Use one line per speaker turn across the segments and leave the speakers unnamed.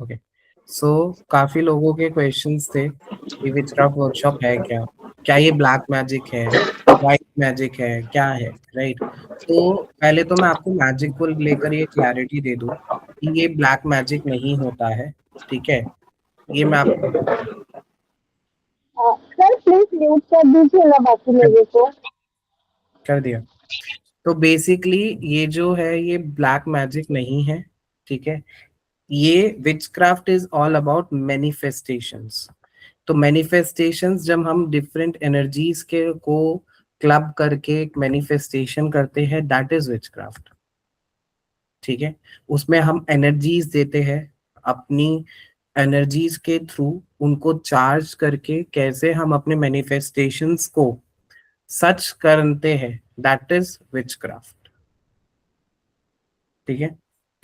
Okay, सो काफी लोगों के क्वेश्चंस थे कि विचक्राफ्ट वर्कशॉप है क्या, क्या ये ब्लैक मैजिक है, व्हाइट मैजिक है, क्या है, राइट। तो पहले तो मैं आपको मैजिक को लेकर ये क्लैरिटी दे दूं कि ये ब्लैक मैजिक नहीं होता है, ठीक है। ये मैं आपको
सर प्लीज म्यूट कर दीजिए ना बाकी लोगों को।
कर दिया। तो बेसिकली ये जो है ये ब्लैक मैजिक नहीं है, ठीक है। ये witchcraft is all about manifestations. तो मैनिफेस्टेशंस जब हम डिफरेंट एनर्जीज के को क्लब करके एक मैनिफेस्टेशन करते हैं, दैट इज विचक्राफ्ट, ठीक है। उसमें हम एनर्जीज देते हैं, अपनी एनर्जीज के थ्रू उनको चार्ज करके कैसे हम अपने मैनिफेस्टेशंस को सच करते हैं, दैट इज विचक्राफ्ट, ठीक है।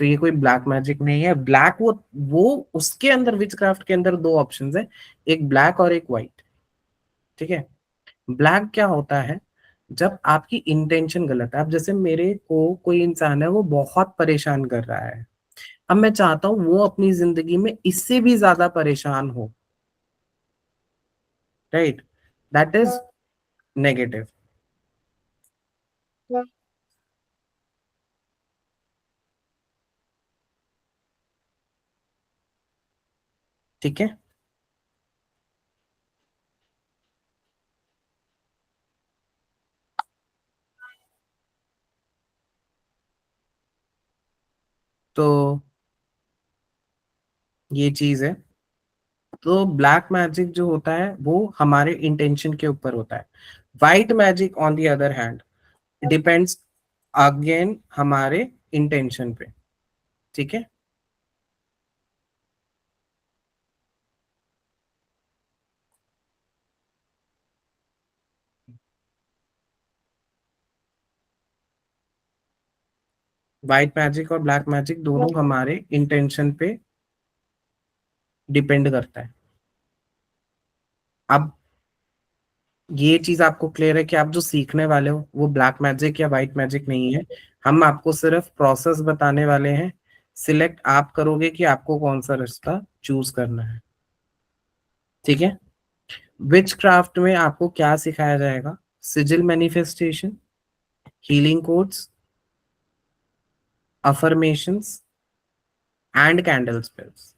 तो ये कोई ब्लैक मैजिक नहीं है। ब्लैक वो उसके अंदर विचक्राफ्ट के अंदर दो ऑप्शंस है, एक ब्लैक और एक व्हाइट, ठीक है। ब्लैक क्या होता है, जब आपकी इंटेंशन गलत है। अब जैसे मेरे को कोई इंसान है वो बहुत परेशान कर रहा है, अब मैं चाहता हूं वो अपनी जिंदगी में इससे भी ज्यादा परेशान हो, राइट, दैट इज नेगेटिव, ठीक है। तो ये चीज है। तो ब्लैक मैजिक जो होता है वो हमारे इंटेंशन के ऊपर होता है। White magic on the other hand depends again हमारे इंटेंशन पे, ठीक है। व्हाइट मैजिक और ब्लैक मैजिक दोनों हमारे इंटेंशन पे डिपेंड करता है। अब ये चीज आपको क्लियर है कि आप जो सीखने वाले हो वो ब्लैक मैजिक या व्हाइट मैजिक नहीं है। हम आपको सिर्फ प्रोसेस बताने वाले हैं, सिलेक्ट आप करोगे कि आपको कौन सा रास्ता चूज करना है, ठीक है। विच क्राफ्ट में आपको क्या सिखाया जाएगा, sigil manifestation, healing codes, affirmations and candle spells.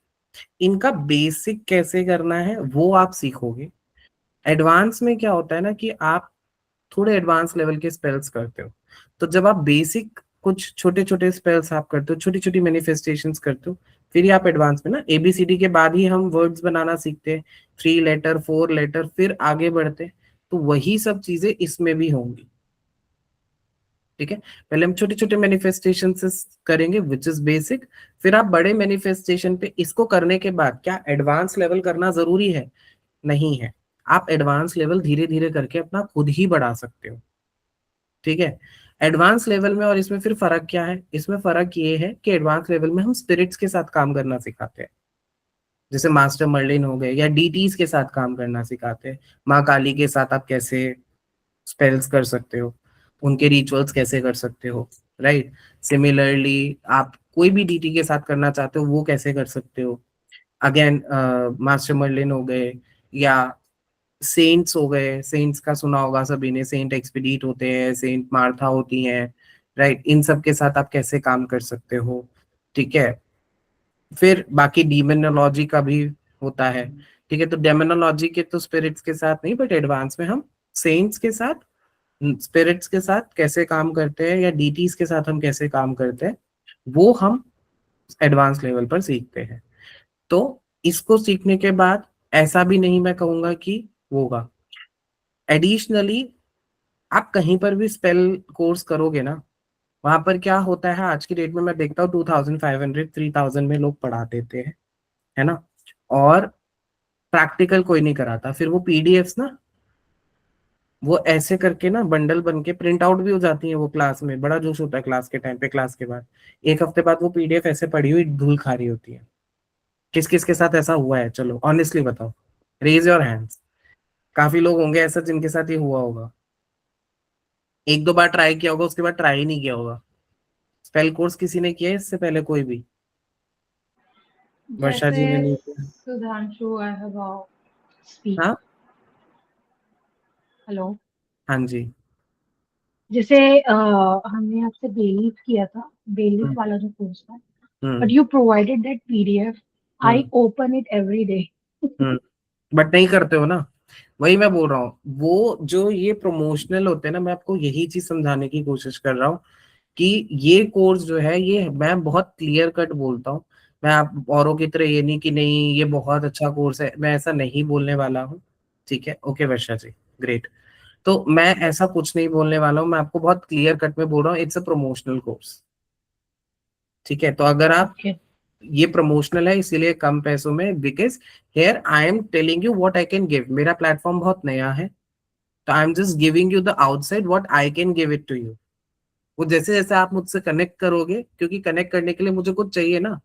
इनका बेसिक कैसे करना है वो आप सीखोगे। एडवांस में क्या होता है ना कि आप थोड़े एडवांस लेवल के स्पेल्स करते हो। तो जब आप बेसिक कुछ छोटे छोटे स्पेल्स आप करते हो, छोटी छोटी मैनिफेस्टेशंस करते हो, फिर ही आप एडवांस में ना एबीसीडी के बाद ही हम वर्ड्स बनाना सीखते हैं, 3 लेटर 4 लेटर, फिर आगे बढ़ते हैं। तो वही सब चीजें इसमें भी होंगी, ठीक है। पहले हम छोटे छोटे मैनिफेस्टेशन से करेंगे विच इज बेसिक, फिर आप बड़े मैनिफेस्टेशन पे। इसको करने के बाद क्या एडवांस लेवल करना जरूरी है, नहीं है। आप एडवांस लेवल धीरे धीरे करके अपना खुद ही बढ़ा सकते हो, ठीक है। एडवांस लेवल में और इसमें फिर फर्क क्या है, इसमें फर्क ये है कि एडवांस लेवल में हम स्पिरिट्स के साथ काम करना सिखाते हैं, जैसे मास्टर मर्लिन हो गए, या डीटीज के साथ काम करना सिखाते हैं। माँ काली के साथ आप कैसे स्पेल्स कर सकते हो, उनके रिचुअल्स कैसे कर सकते हो, राइट। सिमिलरली आप कोई भी डीटी के साथ करना चाहते हो वो कैसे कर सकते हो। अगेन मास्टर मर्लिन हो गए, या सेंट्स हो गए। सेंट्स का सुना होगा सभी ने, सेंट एक्सपीडिट होते हैं, सेंट मार्था होती हैं, राइट। इन सब के साथ आप कैसे काम कर सकते हो, ठीक है। फिर बाकी डीमोनोलॉजी का भी होता है, ठीक है। तो डेमोनोलॉजी के तो स्पिरिट्स के साथ नहीं, बट एडवांस में हम सेंट्स के साथ, स्पिरिट्स के साथ कैसे काम करते हैं, या डीटीज के साथ हम कैसे काम करते हैं, वो हम एडवांस लेवल पर सीखते हैं। तो इसको सीखने के बाद ऐसा भी नहीं मैं कहूंगा कि होगा। एडिशनली आप कहीं पर भी स्पेल कोर्स करोगे ना, वहां पर क्या होता है, आज की डेट में मैं देखता हूँ 2500 3000 में लोग पढ़ा देते हैं, है ना। और प्रैक्टिकल कोई नहीं कराता। फिर वो पीडीएफ्स ना, वो ऐसे करके ना बंडल बन के प्रिंट आउट भी हो जाती है। वो क्लास में बड़ा जोश होता है, क्लास के टाइम पे, क्लास के बाद 1 हफ्ते बाद वो पीडीएफ ऐसे पड़ी हुई धूल खा रही होती है। किस किस के साथ ऐसा हुआ है, चलो ऑनेस्टली बताओ, रेज योर हैंड्स। काफी लोग होंगे ऐसा जिनके साथ ये हुआ होगा। एक दो बार ट्राई किया होगा, उसके बाद ट्राई ही नहीं किया होगा। स्पेल कोर्स किसी ने किया है इससे पहले, कोई भी? वर्षा जी ने
जैसे
नहीं किया।
Sudhanshu, I have speak.
हाँ
हेलो।
हाँ जी।
जैसे हमने आपसे बेलीफ किया था, बेलीफ
हम्म
वाला जो कोर्स था, but
hmm
you provided that PDF. I
hmm
open it every day.
Hmm. But नहीं करते हो ना, वही मैं बोल रहा हूँ। वो जो ये प्रमोशनल होते हैं ना, मैं आपको यही चीज समझाने की कोशिश कर रहा हूँ कि ये कोर्स जो है, ये मैं बहुत क्लियर कट बोलता हूँ। मैं आप औरों की तरह ये नहीं कि नहीं ये बहुत अच्छा कोर्स है, मैं ऐसा नहीं बोलने वाला हूँ। ठीक है, ओके वर्षा जी, ग्रेट। तो मैं ऐसा कुछ नहीं बोलने वाला हूँ, मैं आपको बहुत क्लियर कट में बोल रहा हूँ, इट्स अ प्रमोशनल कोर्स। ठीक है, तो अगर आप,
ओके।
ये प्रमोशनल है इसीलिए कम पैसों में, because here I am telling you what I can give. मेरा प्लेटफॉर्म बहुत नया है, तो I am just giving you the outside what I can give it to you. वो जैसे जैसे आप मुझसे कनेक्ट करोगे, क्योंकि कनेक्ट करने के लिए मुझे कुछ चाहिए ना,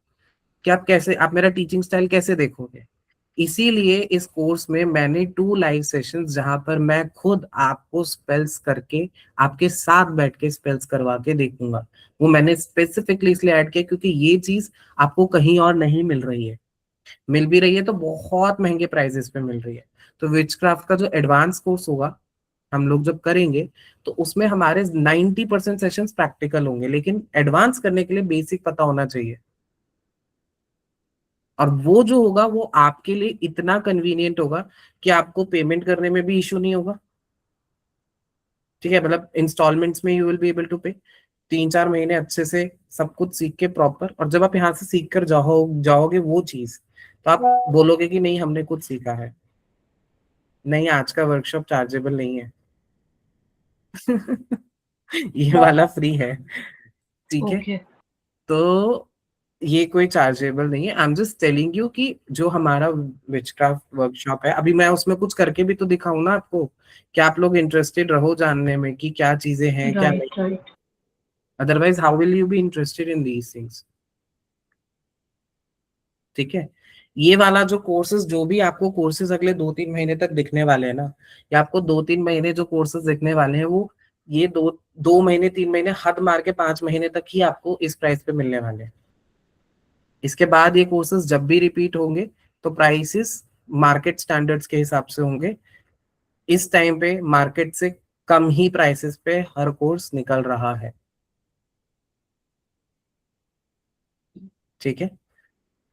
कि आप कैसे, आप मेरा टीचिंग स्टाइल कैसे देखोगे। इसीलिए इस कोर्स में मैंने 2 लाइव सेशंस, जहां पर मैं खुद आपको स्पेल्स करके, आपके साथ बैठ के स्पेल्स करवा के देखूंगा। वो मैंने स्पेसिफिकली इसलिए ऐड किया क्योंकि ये चीज आपको कहीं और नहीं मिल रही है। मिल भी रही है तो बहुत महंगे प्राइजेस पे मिल रही है। तो विचक्राफ्ट का जो एडवांस कोर्स होगा, हम लोग जब करेंगे, तो उसमें हमारे 90% सेशंस प्रैक्टिकल होंगे, लेकिन एडवांस करने के लिए बेसिक पता होना चाहिए। और वो जो होगा वो आपके लिए इतना कन्वीनियंट होगा कि आपको पेमेंट करने में भी इशू नहीं होगा। ठीक है, मतलब इंस्टॉलमेंट्स में you will be able to pay 3-4 महीने अच्छे से सब कुछ सीख के प्रॉपर। और जब आप यहाँ से सीख कर जाओगे वो चीज, तो आप बोलोगे कि नहीं हमने कुछ सीखा है। नहीं, आज का वर्कशॉप चार्जेबल नहीं है। ये वाला फ्री है। ठीक है,
ओके।
तो ये कोई चार्जेबल नहीं है। आई एम जस्ट टेलिंग यू कि जो हमारा विचक्राफ्ट वर्कशॉप है, अभी मैं उसमें कुछ करके भी तो दिखाऊं ना आपको, कि आप लोग इंटरेस्टेड रहो जानने में कि क्या चीजें हैं क्या नहीं।
Right right.
Otherwise how will you be interested in these things. ठीक है, ये वाला जो कोर्सेज, जो भी आपको कोर्सेज अगले 2-3 महीने तक दिखने वाले हैं ना, या आपको 2-3 महीने जो कोर्सेज दिखने वाले हैं, वो ये 2-2 महीने 3 महीने हद मार के 5 महीने तक ही आपको इस प्राइस पे मिलने वाले हैं। इसके बाद ये कोर्सेज जब भी रिपीट होंगे, तो प्राइसेस मार्केट स्टैंडर्ड्स के हिसाब से होंगे। इस टाइम पे मार्केट से कम ही प्राइसेस पे हर कोर्स निकल रहा है। ठीक है,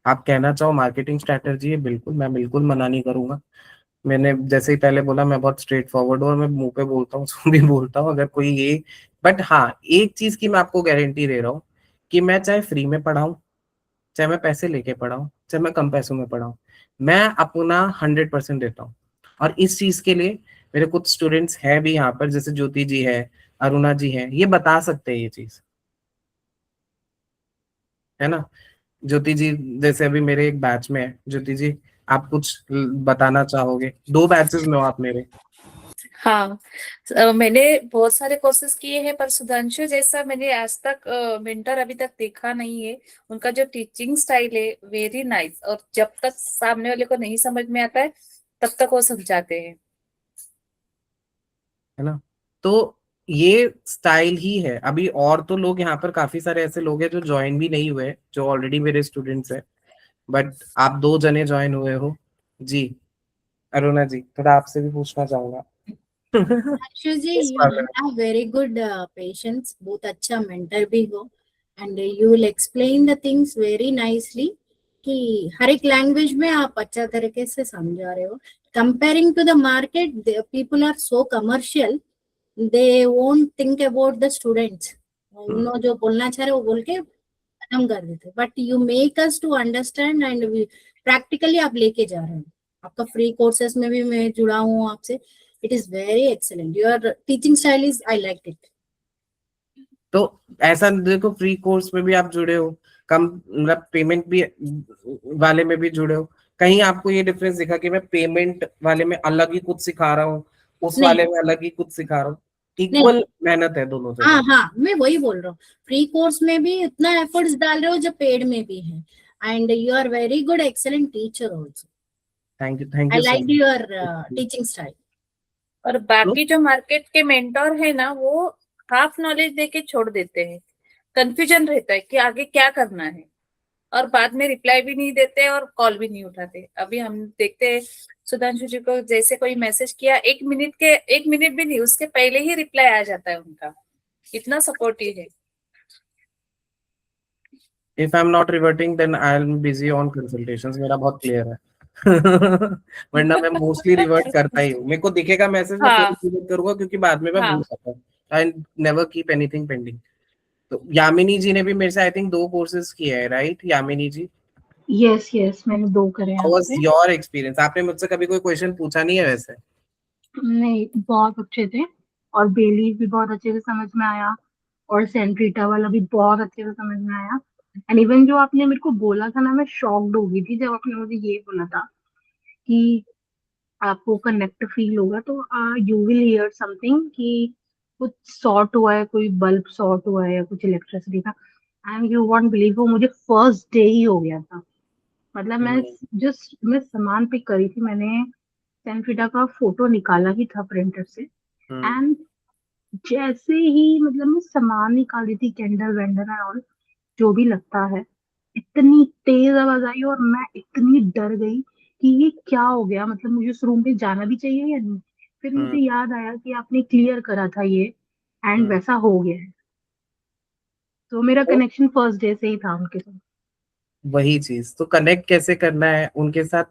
आप कहना चाहो मार्केटिंग स्ट्रैटेजी है, बिल्कुल, मैं बिल्कुल मना नहीं करूंगा। मैंने जैसे ही पहले बोला, मैं बहुत स्ट्रेट फॉरवर्ड हूँ और मैं मुंह पे बोलता हूँ जो भी बोलता हूँ। अगर कोई ये, बट हाँ, एक चीज की मैं आपको गारंटी दे रहा हूँ कि मैं चाहे फ्री में पढ़ाऊँ, चाहे मैं पैसे लेके पढ़ाऊँ, चाहे मैं कम पैसों में पढ़ाऊँ, मैं अपना 100% देता हूँ। और इस चीज के लिए मेरे कुछ स्टूडेंट्स हैं भी यहाँ पर, जैसे ज्योति जी है, अरुणा जी है, ये बता सकते हैं ये चीज, है ना। ज्योति जी जैसे अभी मेरे एक बैच में है, ज्योति जी आप कुछ बताना चाहोगे? 2 बैचेस में हो आप मेरे।
हाँ। मैंने बहुत सारे कोर्सेज किए हैं, पर सुधांशु जैसा मैंने आज तक मेंटर अभी तक देखा नहीं है। उनका जो टीचिंग स्टाइल है वेरी नाइस, और जब तक सामने वाले को नहीं समझ में आता है तब तक वो समझाते हैं।
है ना, तो ये स्टाइल ही है। अभी और तो लोग यहाँ पर काफी सारे ऐसे लोग हैं जो ज्वाइन भी नहीं हुए, जो ऑलरेडी मेरे स्टूडेंट्स हैं, बट आप 2 जने ज्वाइन हुए हो। जी, अरुणा जी, थोड़ा आपसे भी पूछना चाहूंगा।
Akshay ji,
इस
you
बारे में।
have very good patience, बहुत अच्छा mentor भी हो, and you will explain the things very nicely कि हर एक लैंग्वेज में आप अच्छा तरीके से समझा रहे हो। Comparing to the market, the people are so commercial, they won't think about the students. उन्होंने जो बोलना चाह रहे वो बोल के खत्म कर देते, but you make us to understand and practically आप लेके जा रहे हो। आपका फ्री कोर्सेस में भी मैं जुड़ा हूँ आपसे। It is very excellent, your teaching style is, I like it.
तो ऐसा देखो, फ्री कोर्स में भी आप जुड़े हो, कम मतलब पेमेंट भी वाले में भी जुड़े हो, कहीं आपको ये डिफरेंस दिखा कि मैं पेमेंट वाले में अलग ही कुछ सिखा रहा हूँ, उस
नहीं
वाले में अलग ही कुछ सिखा रहा हूँ?
नहीं,
इक्वल मेहनत है दोनों
हाँ
जगह।
हाँ, मैं वही बोल रहा हूँ। फ्री कोर्स में भी उतना एफर्ट्स डाल रहे हो जो पेड में भी है, and you are very good excellent teacher also.
Thank
I
you so
like your
much.
Teaching style.
और बाकी जो मार्केट के मेंटोर है ना, वो हाफ नॉलेज देके छोड़ देते हैं। कंफ्यूजन रहता है कि आगे क्या करना है। और बाद में रिप्लाई भी नहीं देते और कॉल भी नहीं उठाते। अभी हम देखते हैं सुधांशु जी को, जैसे कोई मैसेज किया 1 मिनट भी नहीं, उसके पहले ही रिप्लाई आ जाता है उनका, इतना सपोर्टिव है।
If I'm not reverting, then I'm busy on consultations. मेरा बहुत क्लियर है। वरना मैं मोस्टली रिवर्ट करता ही हूँ, मेरे को दिखेगा मैसेज मैं
हाँ
तुरंत रिवर्ट करूंगा, क्योंकि बाद में मैं भूल
हाँ
जाता हूँ। I never keep anything pending. तो यामिनी जी ने भी मेरे से आई थिंक 2 कोर्सेज किए हैं, राइट यामिनी जी?
यस मैंने 2 करे हैं
हाउ वाज
आपसे।
Your experience? आपने मुझसे कभी कोई क्वेश्चन पूछा नहीं है वैसे?
नहीं, बहुत अच्छे थे, और बेलीज भी बहुत अच्छे से समझ में आया, और सेंट्रीटा वाला भी बहुत अच्छे से समझ में आया। एंड इवन जो आपने मेरे को बोला था ना, मैं शॉक्ड हो गई थी जब आपने मुझे ये बोला था कि आपको कनेक्ट फील होगा, तो यू विल हियर समथिंग कि कुछ शॉर्ट हुआ है, कोई बल्ब शॉर्ट हुआ है या कुछ इलेक्ट्रिसिटी का। एंड यू वॉन्ट बिलीव, वो मुझे फर्स्ट डे ही हो गया था। मतलब मैं सामान पिक करी थी, मैंने सेंफिटा का फोटो निकाला ही था प्रिंटर से। एंड जैसे ही मतलब मैं सामान निकाली थी, कैंडल वेंडर और जो भी लगता है, इतनी तेज आवाज आई और मैं इतनी डर गई कि ये क्या हो गया, मतलब मुझे उस रूम पे जाना भी चाहिए या नहीं। फिर मुझे याद आया कि आपने क्लियर करा था ये, एंड वैसा हो गया है। तो मेरा कनेक्शन फर्स्ट डे से ही था उनके साथ।
वही चीज तो, कनेक्ट कैसे करना है उनके साथ,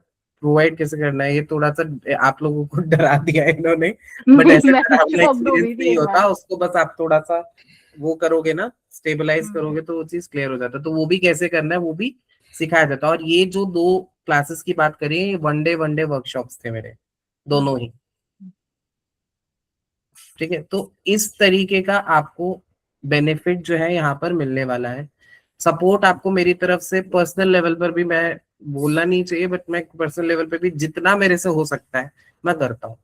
प्रोवाइड कैसे करना है, ये थोड़ा सा आप लोगों को डरा दिया है इन्होंने, बट ऐसे
मैं
डरावना
शॉक्ड हो
एक्सपीरियंस
गई थी
नहीं
एक
होता
बार।
उसको, बस आप थोड़ा सा वो करोगे ना, स्टेबलाइज करोगे तो वो चीज क्लियर हो जाता है। तो वो भी कैसे करना है वो भी सिखाया जाता है। और ये जो 2 क्लासेस की बात करें, वन डे वर्कशॉप्स थे मेरे दोनों ही, ठीक है? तो इस तरीके का आपको बेनिफिट जो है यहाँ पर मिलने वाला है। सपोर्ट आपको मेरी तरफ से पर्सनल लेवल पर भी, मैं बोलना नहीं चाहिए बट मैं पर्सनल लेवल पे भी जितना मेरे से हो सकता है मैं करता हूँ।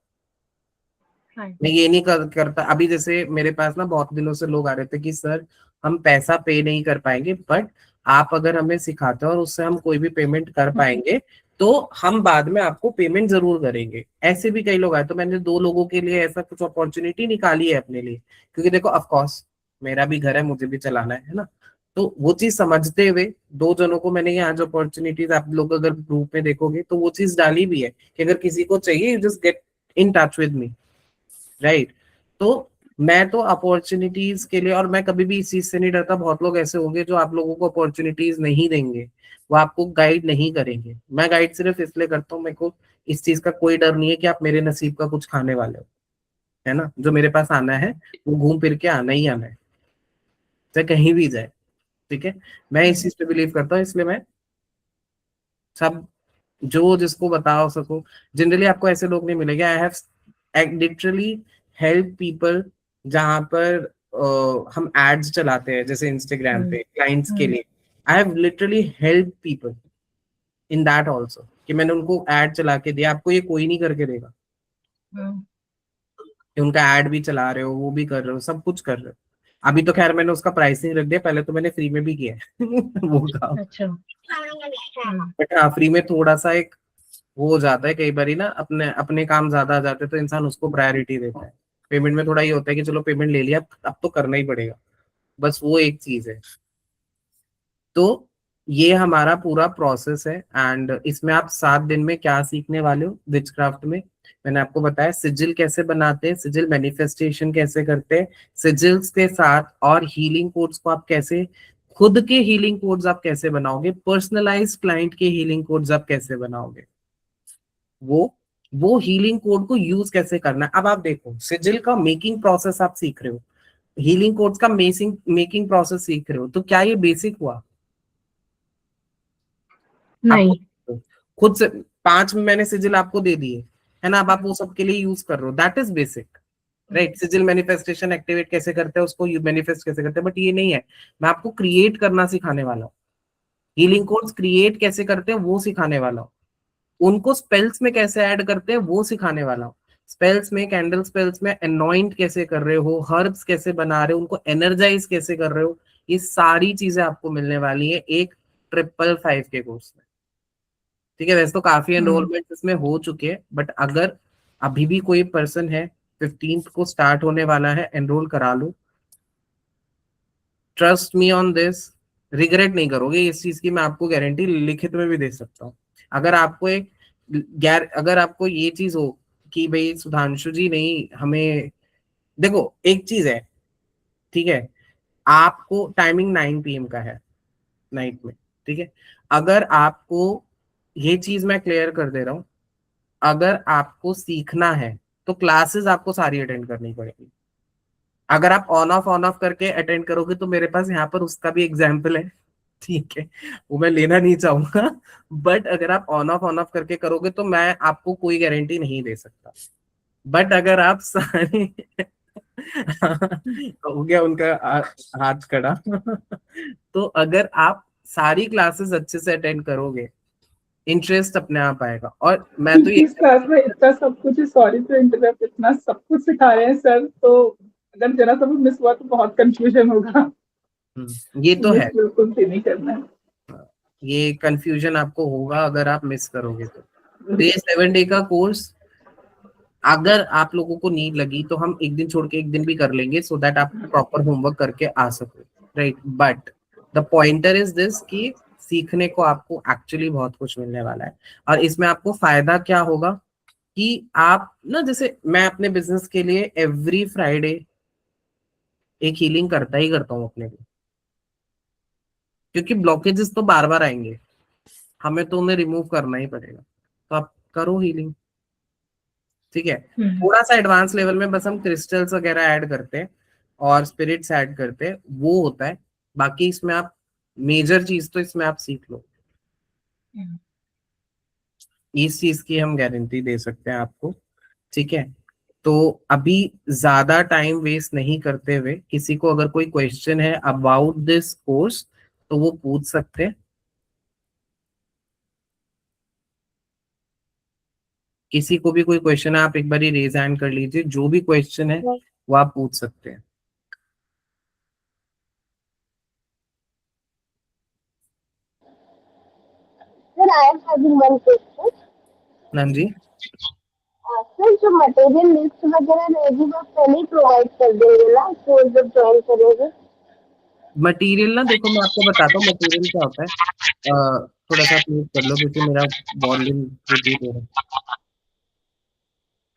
मैं ये नहीं करता। अभी जैसे मेरे पास ना बहुत दिनों से लोग आ रहे थे कि सर हम पैसा पे नहीं कर पाएंगे, बट आप अगर हमें सिखाते हो और उससे हम कोई भी पेमेंट कर पाएंगे तो हम बाद में आपको पेमेंट जरूर करेंगे। ऐसे भी कई लोग आए, तो मैंने 2 लोगों के लिए ऐसा कुछ अपॉर्चुनिटी निकाली है अपने लिए, क्योंकि देखो ऑफ कोर्स मेरा भी घर है, मुझे भी चलाना है ना। तो वो चीज समझते हुए 2 जनों को मैंने यहाँ जो अपॉर्चुनिटीज, आप लोग अगर ग्रुप में देखोगे तो वो चीज डाली भी है कि अगर किसी को चाहिए you just get in touch with me, right? तो मैं तो अपॉर्चुनिटीज के लिए, और मैं कभी भी इस चीज से नहीं डरता। बहुत लोग ऐसे होंगे जो आप लोगों को अपॉर्चुनिटीज नहीं देंगे, वो आपको गाइड नहीं करेंगे। मैं गाइड सिर्फ इसलिए करता हूँ, मेरे को इस चीज का कोई डर नहीं है कि आप मेरे नसीब का कुछ खाने वाले हो, है ना? जो मेरे पास आना है वो घूम फिर के आना ही आना है, चाहे कहीं भी जाए, ठीक है? मैं इस चीज पे बिलीव करता हूँ, इसलिए मैं सब जो जिसको बता सको, जनरली आपको ऐसे लोग नहीं मिलेंगे। I have literally help people, जहां पर हम एड्स चलाते हैं जैसे इंस्टाग्राम पे क्लाइंट्स के लिए। I have literally help people in that also, कि मैंने उनको एड चला के दिया। आपको ये कोई नहीं करके देगा कि उनका एड भी चला रहे हो, वो भी कर रहे हो, सब कुछ कर रहे हो। अभी तो खैर मैंने उसका प्राइसिंग रख दिया, पहले तो मैंने फ्री में भी किया है वो काम।
अच्छा।
बट हाँ, फ्री में थोड़ा सा एक वो हो जाता है कई बार ना, अपने अपने काम ज्यादा आ जाते हैं तो इंसान उसको प्रायोरिटी देता है। पेमेंट में थोड़ा ये होता है कि चलो पेमेंट ले लिया, अब तो करना ही पड़ेगा, बस वो एक चीज है। तो ये हमारा पूरा प्रोसेस है, एंड इसमें आप 7 दिन में क्या सीखने वाले हो विचक्राफ्ट में। मैंने आपको बताया सिजिल कैसे बनाते हैं, सिजिल मैनिफेस्टेशन कैसे करते हैं, सिजिल्स के साथ और हीलिंग कोड्स को आप कैसे, खुद के हीलिंग कोड्स आप कैसे बनाओगे, पर्सनलाइज क्लाइंट के हीलिंग कोड्स आप कैसे बनाओगे, वो हीलिंग कोड को यूज कैसे करना है। अब आप देखो, सिजिल का मेकिंग प्रोसेस आप सीख रहे हो, हीलिंग कोड्स का मेकिंग प्रोसेस सीख रहे हो, तो क्या ये बेसिक हुआ?
नहीं।
आपको खुद से 5 में मैंने सिजिल आपको दे दिए, है ना? अब आप वो सबके लिए यूज कर रहे हो, that is basic, right? Sigil manifestation activate कैसे करते हैं, उसको मैनिफेस्ट कैसे करते हैं, बट ये नहीं है। मैं आपको क्रिएट करना सिखाने वाला हूँ, हीलिंग कोड्स क्रिएट कैसे करते हैं वो सिखाने वाला हूँ, उनको स्पेल्स में कैसे ऐड करते हैं वो सिखाने वाला हूँ। स्पेल्स में, कैंडल स्पेल्स में अनॉइंट कैसे कर रहे हो, हर्ब्स कैसे बना रहे हो, उनको एनर्जाइज कैसे कर रहे हो, ये सारी चीजें आपको मिलने वाली है एक 555 के कोर्स में, ठीक है? वैसे तो काफी एनरोलमेंट इसमें हो चुके हैं, बट अगर अभी भी कोई पर्सन है, 15th को स्टार्ट होने वाला है, एनरोल करा लो। Trust me on this, regret नहीं करोगे इस चीज की, मैं आपको गारंटी लिखित में भी दे सकता हूँ। अगर आपको एक अगर आपको ये चीज हो कि भाई सुधांशु जी नहीं हमें, देखो एक चीज है, ठीक है, आपको टाइमिंग 9 PM का है नाइट में, ठीक है, अगर आपको ये चीज मैं क्लियर कर दे रहा हूँ, अगर आपको सीखना है तो क्लासेस आपको सारी अटेंड करनी पड़ेगी। अगर आप ऑन ऑफ करके अटेंड करोगे तो मेरे पास यहाँ पर उसका भी एग्जाम्पल है, ठीक है, वो मैं लेना नहीं चाहूंगा, बट अगर आप ऑन ऑफ करके करोगे तो मैं आपको कोई गारंटी नहीं दे सकता। बट अगर आप सारे हो गया उनका हाथ खड़ा तो अगर आप सारी क्लासेस अच्छे से अटेंड करोगे, इंटरेस्ट अपने आप आएगा। और मैं तो ये,
इस क्लास में इतना सब कुछ, सॉरी टू इंटरप्ट, इतना सब कुछ सिखा रहे हैं सर, तो अगर जरा सा भी मिस हुआ तो बहुत कंफ्यूजन होगा।
ये तो
मिस
है,
बिल्कुल भी नहीं करना है।
ये कंफ्यूजन आपको होगा अगर आप मिस करोगे तो ये 7 डे का कोर्स अगर आप लोगों को नीड लगी तो हम एक दिन छोड़ के एक दिन भी कर लेंगे, सो दैट आप प्रॉपर होमवर्क करके आ सको, right. But the pointer is this कि सीखने को आपको एक्चुअली बहुत कुछ मिलने वाला है। और इसमें आपको फायदा क्या होगा कि आप ना, जैसे मैं अपने बिजनेस के लिए एवरी फ्राइडे एक हीलिंग करता ही करता हूँ अपने लिए, क्योंकि ब्लॉकेजेस तो बार बार आएंगे, हमें तो उन्हें रिमूव करना ही पड़ेगा। तो आप करो हीलिंग, ठीक है। थोड़ा सा एडवांस लेवल में बस हम क्रिस्टल्स वगैरह ऐड करते हैं और स्पिरिट्स ऐड करते हैं, वो होता है। बाकी इसमें आप मेजर चीज तो इसमें आप सीख लो, इस चीज की हम गारंटी दे सकते हैं आपको, ठीक है। तो अभी ज्यादा टाइम वेस्ट नहीं करते हुए, किसी को अगर कोई क्वेश्चन है अबाउट दिस कोर्स तो वो पूछ सकते हैं। किसी को भी कोई क्वेश्चन है आप एक बार रेज हैंड कर लीजिए, जो भी क्वेश्चन है वो आप पूछ सकते हैं।
Sir, I am having one question.
नाम जी,
सर जो मटेरियल लिस्ट वगैरह रहेगी वो पहले ही प्रोवाइड कर देंगे ना, कोर्स जब ज्वाइन करोगे?
मटेरियल ना, देखो मैं आपको बताता हूँ मटेरियल क्या होता है। थोड़ा सा म्यूट कर लो क्योंकि मेरा वॉल्यूम रिपीट हो रहा है।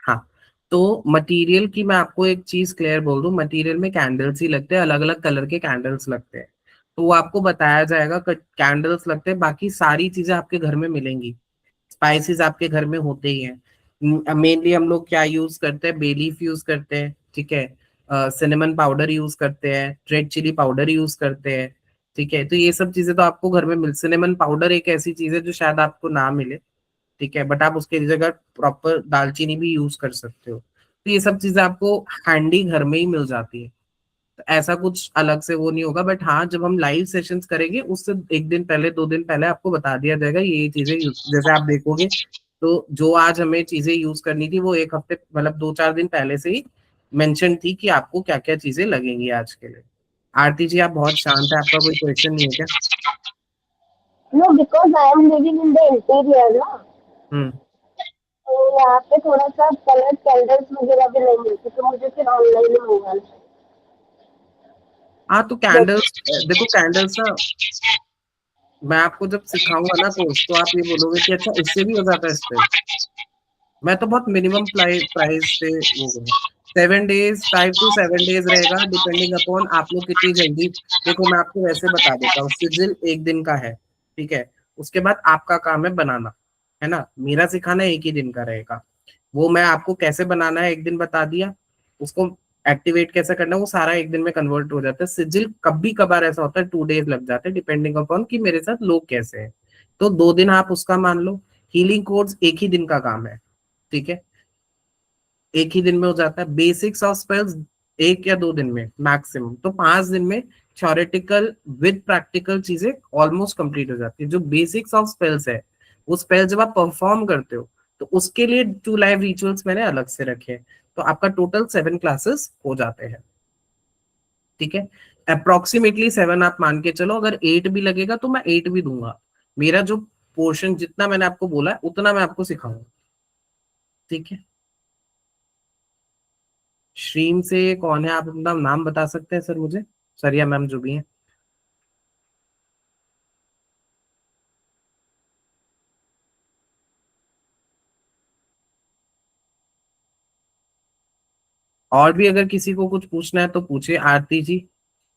हाँ, तो मटेरियल की मैं आपको एक चीज क्लियर बोल दूं, मटेरियल में कैंडल्स ही लगते हैं, अलग अलग कलर के कैंडल्स लगते हैं। तो वो आपको बताया जाएगा, कैंडल्स लगते हैं, बाकी सारी चीजें आपके घर में मिलेंगी। स्पाइसेस आपके घर में होते ही हैं। मेनली हम लोग क्या यूज करते हैं, बे लीफ यूज करते हैं, ठीक है, सिनेमन पाउडर यूज करते हैं, रेड चिली पाउडर यूज करते हैं, ठीक है। तो ये सब चीजें तो आपको घर में मिल, सिनेमन पाउडर एक ऐसी चीज है जो शायद आपको ना मिले, ठीक है, बट आप उसके जगह प्रॉपर दालचीनी भी यूज कर सकते हो। तो ये सब चीजें आपको हैंडी घर में ही मिल जाती है, तो ऐसा कुछ अलग से वो नहीं होगा। बट हाँ, जब हम लाइव सेशंस करेंगे उससे एक दिन पहले 2 दिन पहले आपको बता दिया जाएगा ये चीजें जैसे आप देखोगे, तो जो आज हमें चीजें यूज करनी थी वो एक हफ्ते मतलब 2-4 दिन पहले से ही मेंशन थी कि आपको क्या क्या चीजें लगेंगी आज के लिए। आरती जी आप बहुत शांत है, आपका कोई क्वेश्चन नहीं है क्या?
No, because I am living in the interior ना,
हम्म।
तो यहाँ पे थोड़ा सा कलर कैंडल्स वगैरह भी नहीं मिलती, तो मुझे फिर ऑनलाइन ही मंगाना
हाँ, तो कैंडल्स, देखो कैंडल्स ना, मैं आपको जब सिखाऊंगा ना कोर्स तो आप ये बोलोगे कि अच्छा इससे भी हो जाता है स्पेल। मैं तो बहुत मिनिमम प्राइस पे वो करूँ। 7 डेज, 5 to 7 डेज रहेगा, डिपेंडिंग अपॉन आप लोग कितनी जल्दी। देखो मैं आपको वैसे बता देता हूँ, सिजिल एक दिन का है, ठीक है, उसके बाद आपका काम है बनाना, है ना, मेरा सिखाना एक ही दिन का रहेगा। वो मैं आपको कैसे बनाना है एक दिन बता दिया, उसको एक्टिवेट कैसे करना है वो सारा एक दिन में कन्वर्ट हो जाता है। सिजिल कभी कभार ऐसा होता है 2 डेज लग जाते हैं, डिपेंडिंग अपॉन कि मेरे साथ लोग कैसे हैं। तो 2 दिन आप उसका मान लो। हीलिंग कोर्स एक ही दिन का काम है, ठीक है, एक ही दिन में हो जाता है। बेसिक्स ऑफ स्पेल्स 1 या 2 दिन में मैक्सिमम, तो 5 दिन में थ्योरेटिकल विद प्रैक्टिकल चीजें ऑलमोस्ट कंप्लीट हो जाती है। जो बेसिक्स ऑफ स्पेल्स है वो स्पेल जब आप परफॉर्म करते हो तो उसके लिए 2 लाइव रिचुअल्स मैंने अलग से रखे हैं, तो आपका टोटल 7 क्लासेस हो जाते हैं, ठीक है। अप्रोक्सीमेटली 7 आप मान के चलो, अगर 8 भी लगेगा तो मैं 8 भी दूंगा। मेरा जो पोर्शन जितना मैंने आपको बोला है उतना मैं आपको सिखाऊंगा, ठीक है। स्ट्रीम से कौन है, आप अपना नाम बता सकते हैं सर मुझे, सर या मैम जो भी है? और भी अगर किसी को कुछ पूछना है तो पूछे। आरती जी,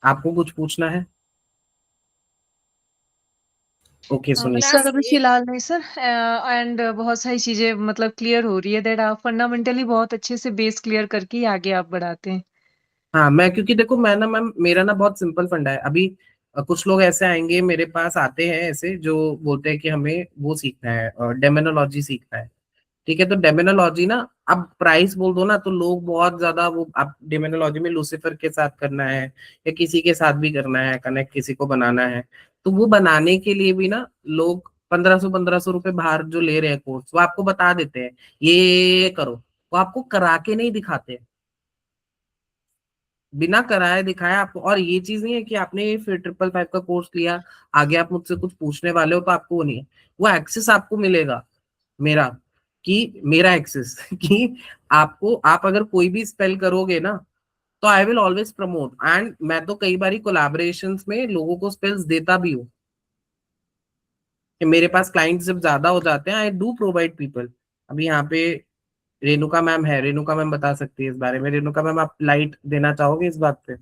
आपको कुछ पूछना है? ओके, सुनिए।
सर
क्लास
अभी फिलहाल नहीं सर, एंड बहुत सारी चीजें मतलब क्लियर हो रही है, दैट आप फंडामेंटली बहुत अच्छे से बेस क्लियर करके ही आगे आप बढ़ाते हैं।
हाँ, मैं क्योंकि देखो मैं ना मैम, मेरा ना बहुत सिंपल फंडा है अभी। कुछ लोग ऐसे आएंगे मेरे पास, आते हैं ऐसे जो बोलते हैं कि हमें वो सीखना है, डेमोनोलॉजी सीखना है। ठीक है, तो डेमोनोलॉजी ना, अब प्राइस बोल दो ना तो लोग बहुत ज्यादा वो, आप डेमोनोलॉजी में लूसीफर के साथ करना है या किसी के साथ भी करना है, कनेक्ट किसी को बनाना है, तो वो बनाने के लिए भी ना लोग 1500 रुपए बाहर जो ले रहे हैं कोर्स, वो आपको बता देते हैं ये करो, वो आपको करा के नहीं दिखाते। बिना कराए दिखाया आपको। और ये चीज नहीं है कि आपने ये फिर 555 का कोर्स लिया, आगे आप मुझसे कुछ पूछने वाले हो तो आपको वो नहीं है, वो एक्सेस आपको मिलेगा मेरा, कि मेरा एक्सेस कि आपको, आप अगर कोई भी स्पेल करोगे ना तो I will always promote. And मैं तो कई बारी कोलैबोरेशंस में लोगों को स्पेल्स देता भी हूँ, कि मेरे पास क्लाइंट्स जब ज्यादा हो जाते हैं आई डू प्रोवाइड पीपल। अभी यहाँ पे रेणुका मैम है, रेणुका मैम बता सकती है इस बारे में। रेणुका मैम, आप लाइट देना चाहोगे इस बात पे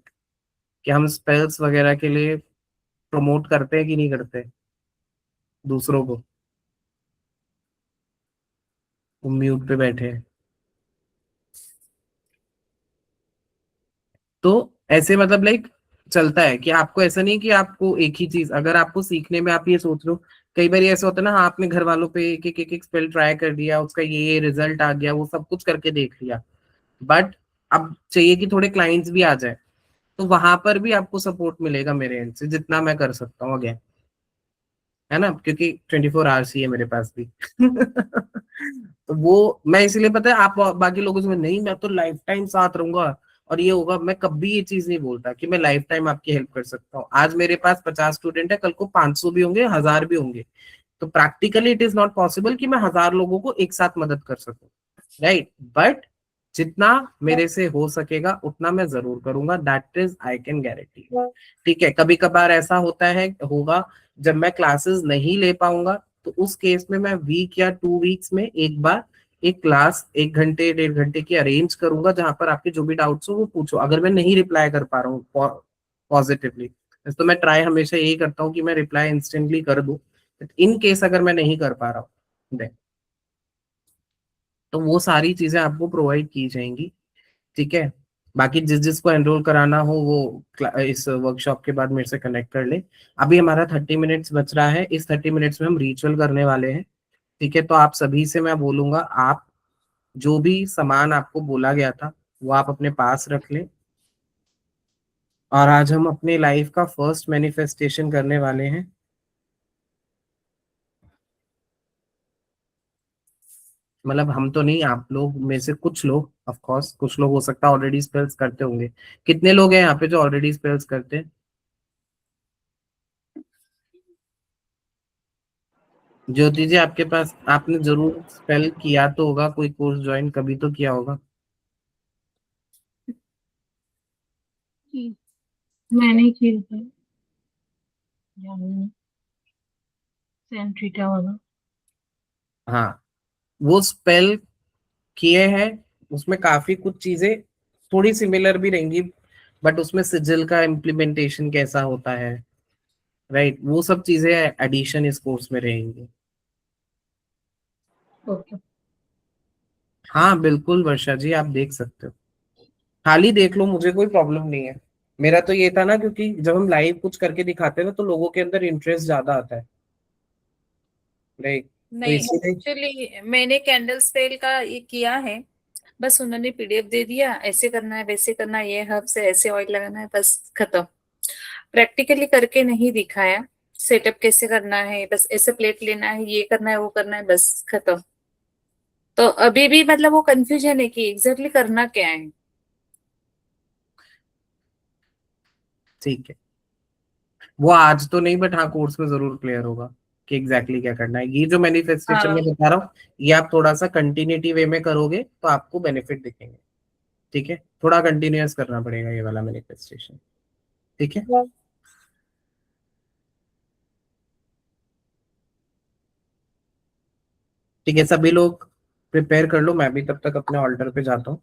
कि हम स्पेल्स वगैरह के लिए प्रमोट करते हैं कि नहीं करते दूसरों को? वो म्यूट पे बैठे हैं। तो ऐसे मतलब लाइक चलता है कि आपको ऐसा नहीं कि आपको एक ही चीज, अगर आपको सीखने में आप ये सोच रहे हो, कई बार ऐसा होता है ना, हाँ आपने घर वालों पे एक स्पेल ट्राई कर दिया, उसका ये रिजल्ट आ गया, वो सब कुछ करके देख लिया, बट अब चाहिए कि थोड़े क्लाइंट्स भी आ जाए, तो वहां पर भी आपको सपोर्ट मिलेगा मेरे एंड से जितना मैं कर सकता हूँ, अगेन, है ना, क्योंकि 24 आवर्स ही है मेरे पास भी। तो वो मैं इसलिए, पता है आप बाकी लोगों से, नहीं मैं तो लाइफ टाइम साथ रहूंगा और ये होगा, मैं कभी ये चीज नहीं बोलता कि मैं लाइफ टाइम आपकी हेल्प कर सकता हूँ। आज मेरे पास 50 स्टूडेंट है, कल को 500 भी होंगे, 1000 भी होंगे, तो practically it is not possible कि मैं 1000 लोगों को एक साथ मदद कर सकूं, राइट, बट जितना मेरे से हो सकेगा उतना मैं जरूर करूंगा, that is I can guarantee. ठीक है, कभी कभार ऐसा होता है, होगा जब मैं क्लासेस नहीं ले पाऊंगा, तो उस केस में मैं वीक या 2 वीक्स में एक बार एक क्लास 1 घंटे 1.5 घंटे की अरेंज करूंगा, जहां पर आपके जो भी डाउट्स हो वो पूछो, अगर मैं नहीं रिप्लाई कर पा रहा हूँ पॉजिटिवली, तो मैं ट्राई हमेशा यही करता हूँ कि मैं रिप्लाई इंस्टेंटली कर दूं। इन केस अगर मैं नहीं कर पा रहा हूँ तो वो सारी चीजें आपको प्रोवाइड की जाएंगी। ठीक है, बाकी जिस जिसको एनरोल कराना हो वो इस वर्कशॉप के बाद मेरे से कनेक्ट कर ले। अभी हमारा 30 मिनट्स बच रहा है, इस 30 मिनट्स में हम रिचुअल करने वाले हैं। ठीक है, तो आप सभी से मैं बोलूंगा, आप जो भी सामान आपको बोला गया था वो आप अपने पास रख लें। और आज हम अपने लाइफ का फर्स्ट मैनिफेस्टेशन करने वाले हैं। मतलब हम तो नहीं, आप लोग में से कुछ लोग, ऑफ कोर्स कुछ लोग हो सकता है ऑलरेडी स्पेल्स करते होंगे। कितने लोग हैं यहाँ पे जो ऑलरेडी स्पेल्स करते हैं? ज्योति जी, आपके पास, आपने जरूर स्पेल किया तो होगा, कोई कोर्स ज्वाइन कभी तो किया होगा।
जी, मैंने किया था, सेंट्रिटा वाला।
हाँ, वो स्पेल किए हैं, उसमें काफी कुछ चीजें थोड़ी सिमिलर भी रहेंगी, बट उसमें सिजिल का इम्प्लीमेंटेशन कैसा होता है, राइट, वो सब चीजें एडिशन इस कोर्स में रहेंगी।
ओके।
हाँ बिल्कुल वर्षा जी, आप देख सकते हो, खाली देख लो, मुझे कोई प्रॉब्लम नहीं है। मेरा तो ये था ना, क्योंकि जब हम लाइव कुछ करके दिखाते हैं ना तो लोगों के अंदर इंटरेस्ट ज्यादा आता है, राइट, तो
नहीं,
इसीलिए।
एक्चुअली मैंने कैंडल स्पेल का ये किया है, बस उन्होंने पीडीएफ दे दिया, ऐसे करना है वैसे करना है, ये हर्ब से ऐसे ऑयल लगाना है, बस खत्म। प्रैक्टिकली करके नहीं दिखाया, सेटअप कैसे करना है, बस ऐसे प्लेट लेना है, ये करना है वो करना है, बस खत्म। तो अभी भी मतलब वो कंफ्यूजन है कि एग्जैक्टली करना क्या है।
ठीक है, वो आज तो नहीं, बट हाँ कोर्स में जरूर क्लियर होगा कि एग्जैक्टली क्या करना है। ये जो मैनिफेस्टेशन
हाँ,
में बता रहा हूँ, ये आप थोड़ा सा कंटिन्यूटी वे में करोगे तो आपको बेनिफिट दिखेंगे। ठीक है, थोड़ा कंटिन्यूअस करना पड़ेगा ये वाला मैनिफेस्टेशन। ठीक है, ठीक है, सभी लोग प्रिपेयर कर लो, मैं भी तब तक अपने ऑल्टर पे जाता हूँ।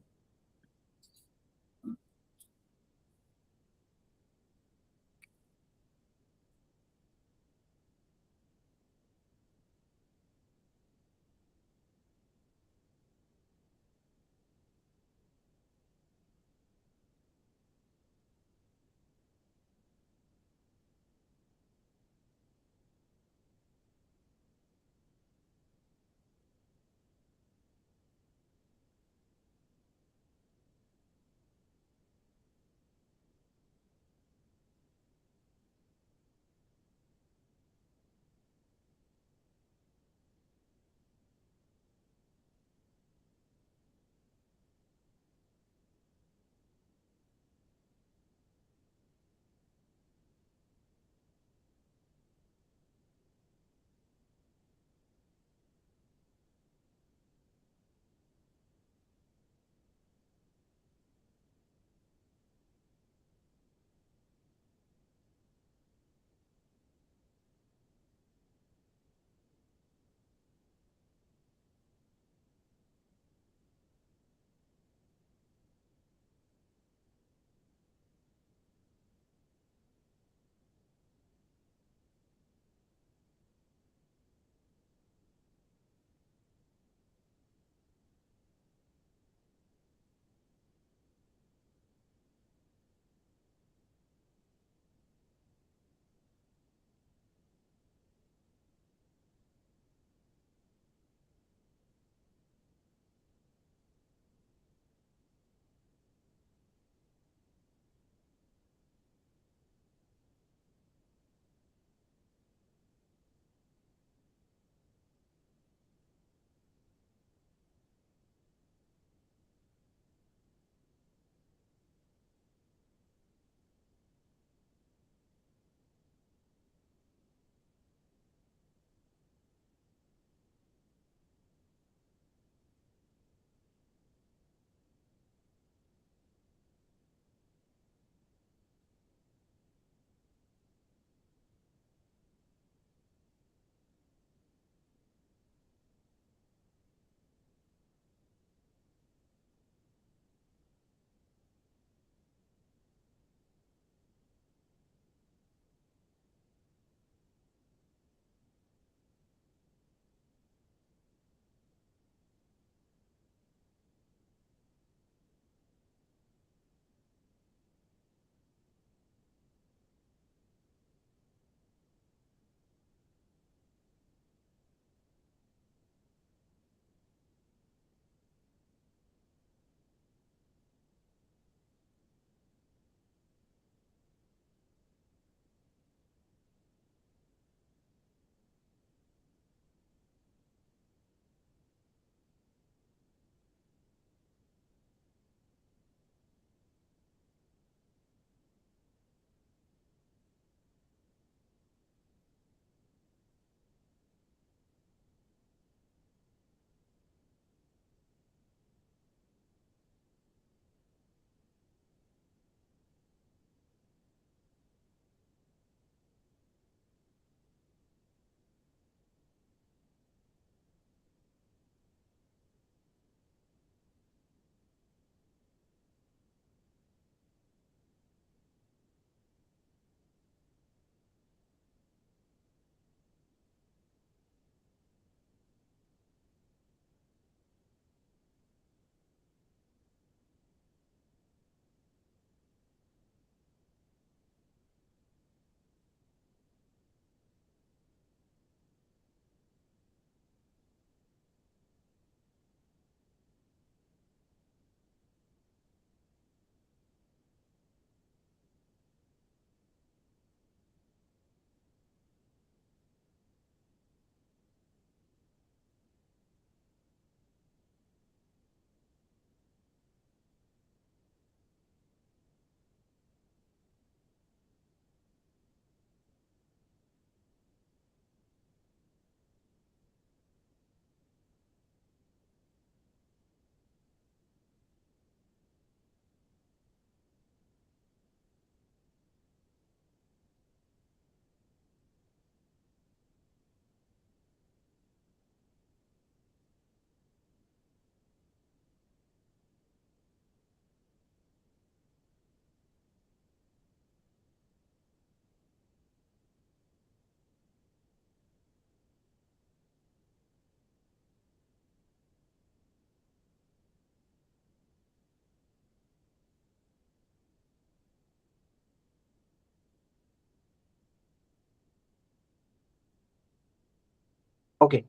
ओके,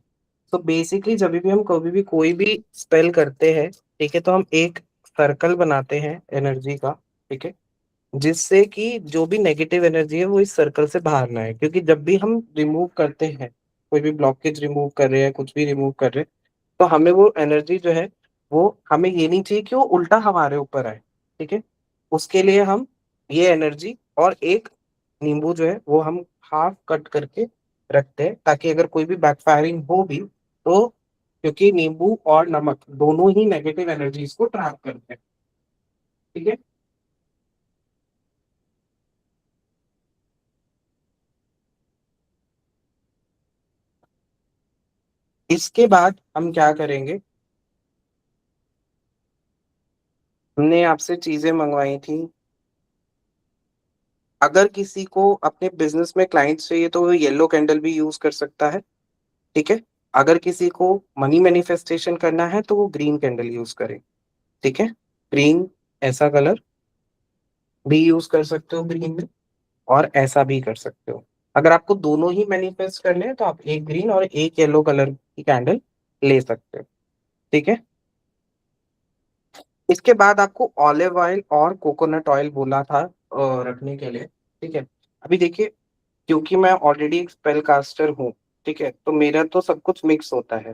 तो बेसिकली जब भी हम कभी भी कोई भी स्पेल करते हैं, ठीक है, तो हम एक सर्कल बनाते हैं एनर्जी का, ठीक है, जिससे कि जो भी नेगेटिव एनर्जी है वो इस सर्कल से बाहर ना आए, क्योंकि जब भी हम रिमूव करते हैं, कोई भी ब्लॉकेज रिमूव कर रहे हैं, कुछ भी रिमूव कर रहे हैं, तो हमें वो एनर्जी जो है वो हमें ये नहीं चाहिए कि वो उल्टा हमारे ऊपर आए, ठीक है। उसके लिए हम ये एनर्जी और एक नींबू जो है वो हम हाफ कट करके रखते हैं, ताकि अगर कोई भी बैकफायरिंग हो भी तो, क्योंकि नींबू और नमक दोनों ही नेगेटिव एनर्जीज को ट्रैप करते हैं, ठीक है। इसके बाद हम क्या करेंगे, हमने आपसे चीजें मंगवाई थी, अगर किसी को अपने बिजनेस में क्लाइंट्स चाहिए तो वो येलो कैंडल भी यूज कर सकता है, ठीक है। अगर किसी को मनी मैनिफेस्टेशन करना है तो वो ग्रीन कैंडल यूज करे, ठीक है। ग्रीन, ऐसा कलर भी यूज कर सकते हो ग्रीन में, और ऐसा भी कर सकते हो। अगर आपको दोनों ही मैनिफेस्ट करने हैं तो आप एक ग्रीन और एक येलो कलर की कैंडल ले सकते हो, ठीक है। इसके बाद आपको ऑलिव ऑयल और कोकोनट ऑयल बोला था रखने के लिए, ठीक है। अभी देखिए, क्योंकि मैं ऑलरेडी एक स्पेल कास्टर हूँ, ठीक है, तो मेरा तो सब कुछ मिक्स होता है,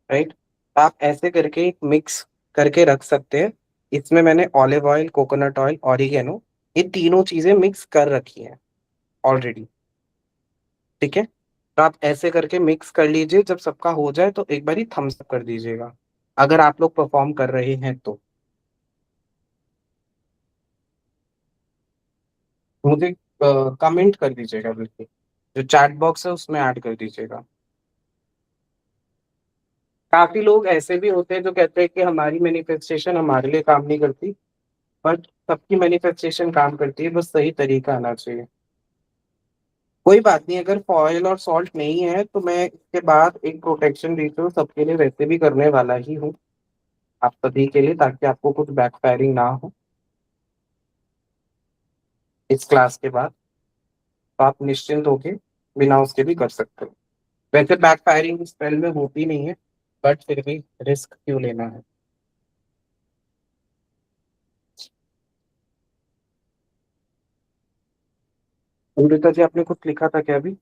राइट। आप ऐसे करके एक मिक्स करके रख सकते हैं। इसमें मैंने olive oil, coconut oil, oregano, ये तीनों चीजें मिक्स कर रखी हैं ऑलरेडी, ठीक है। तो आप ऐसे करके मिक्स कर लीजिए, जब सबका हो जाए तो एक बार ही थम्स अप कर दीजिएगा, अगर आप लोग परफॉर्म कर रहे हैं तो। मुझे कमेंट कर दीजिएगा, बिल्कुल, जो चैट बॉक्स है उसमें ऐड कर दीजिएगा। काफी लोग ऐसे भी होते हैं जो कहते हैं कि हमारी मैनिफेस्टेशन हमारे लिए काम नहीं करती, बट सबकी मैनिफेस्टेशन काम करती है, बस सही तरीका आना चाहिए। कोई बात नहीं, अगर फॉयल और सॉल्ट नहीं है तो मैं इसके बाद एक प्रोटेक्शन रिचुअल सबके लिए वैसे भी करने वाला ही हूँ, आप सभी के लिए, ताकि आपको कुछ बैकफायरिंग ना हो इस क्लास के बाद। तो आप निश्चिंत होके बिना उसके भी कर सकते हो। वैसे बैकफायरिंग स्पेल में होती नहीं है, बट फिर भी रिस्क क्यों लेना है। अमृता जी, आपने कुछ लिखा था क्या अभी?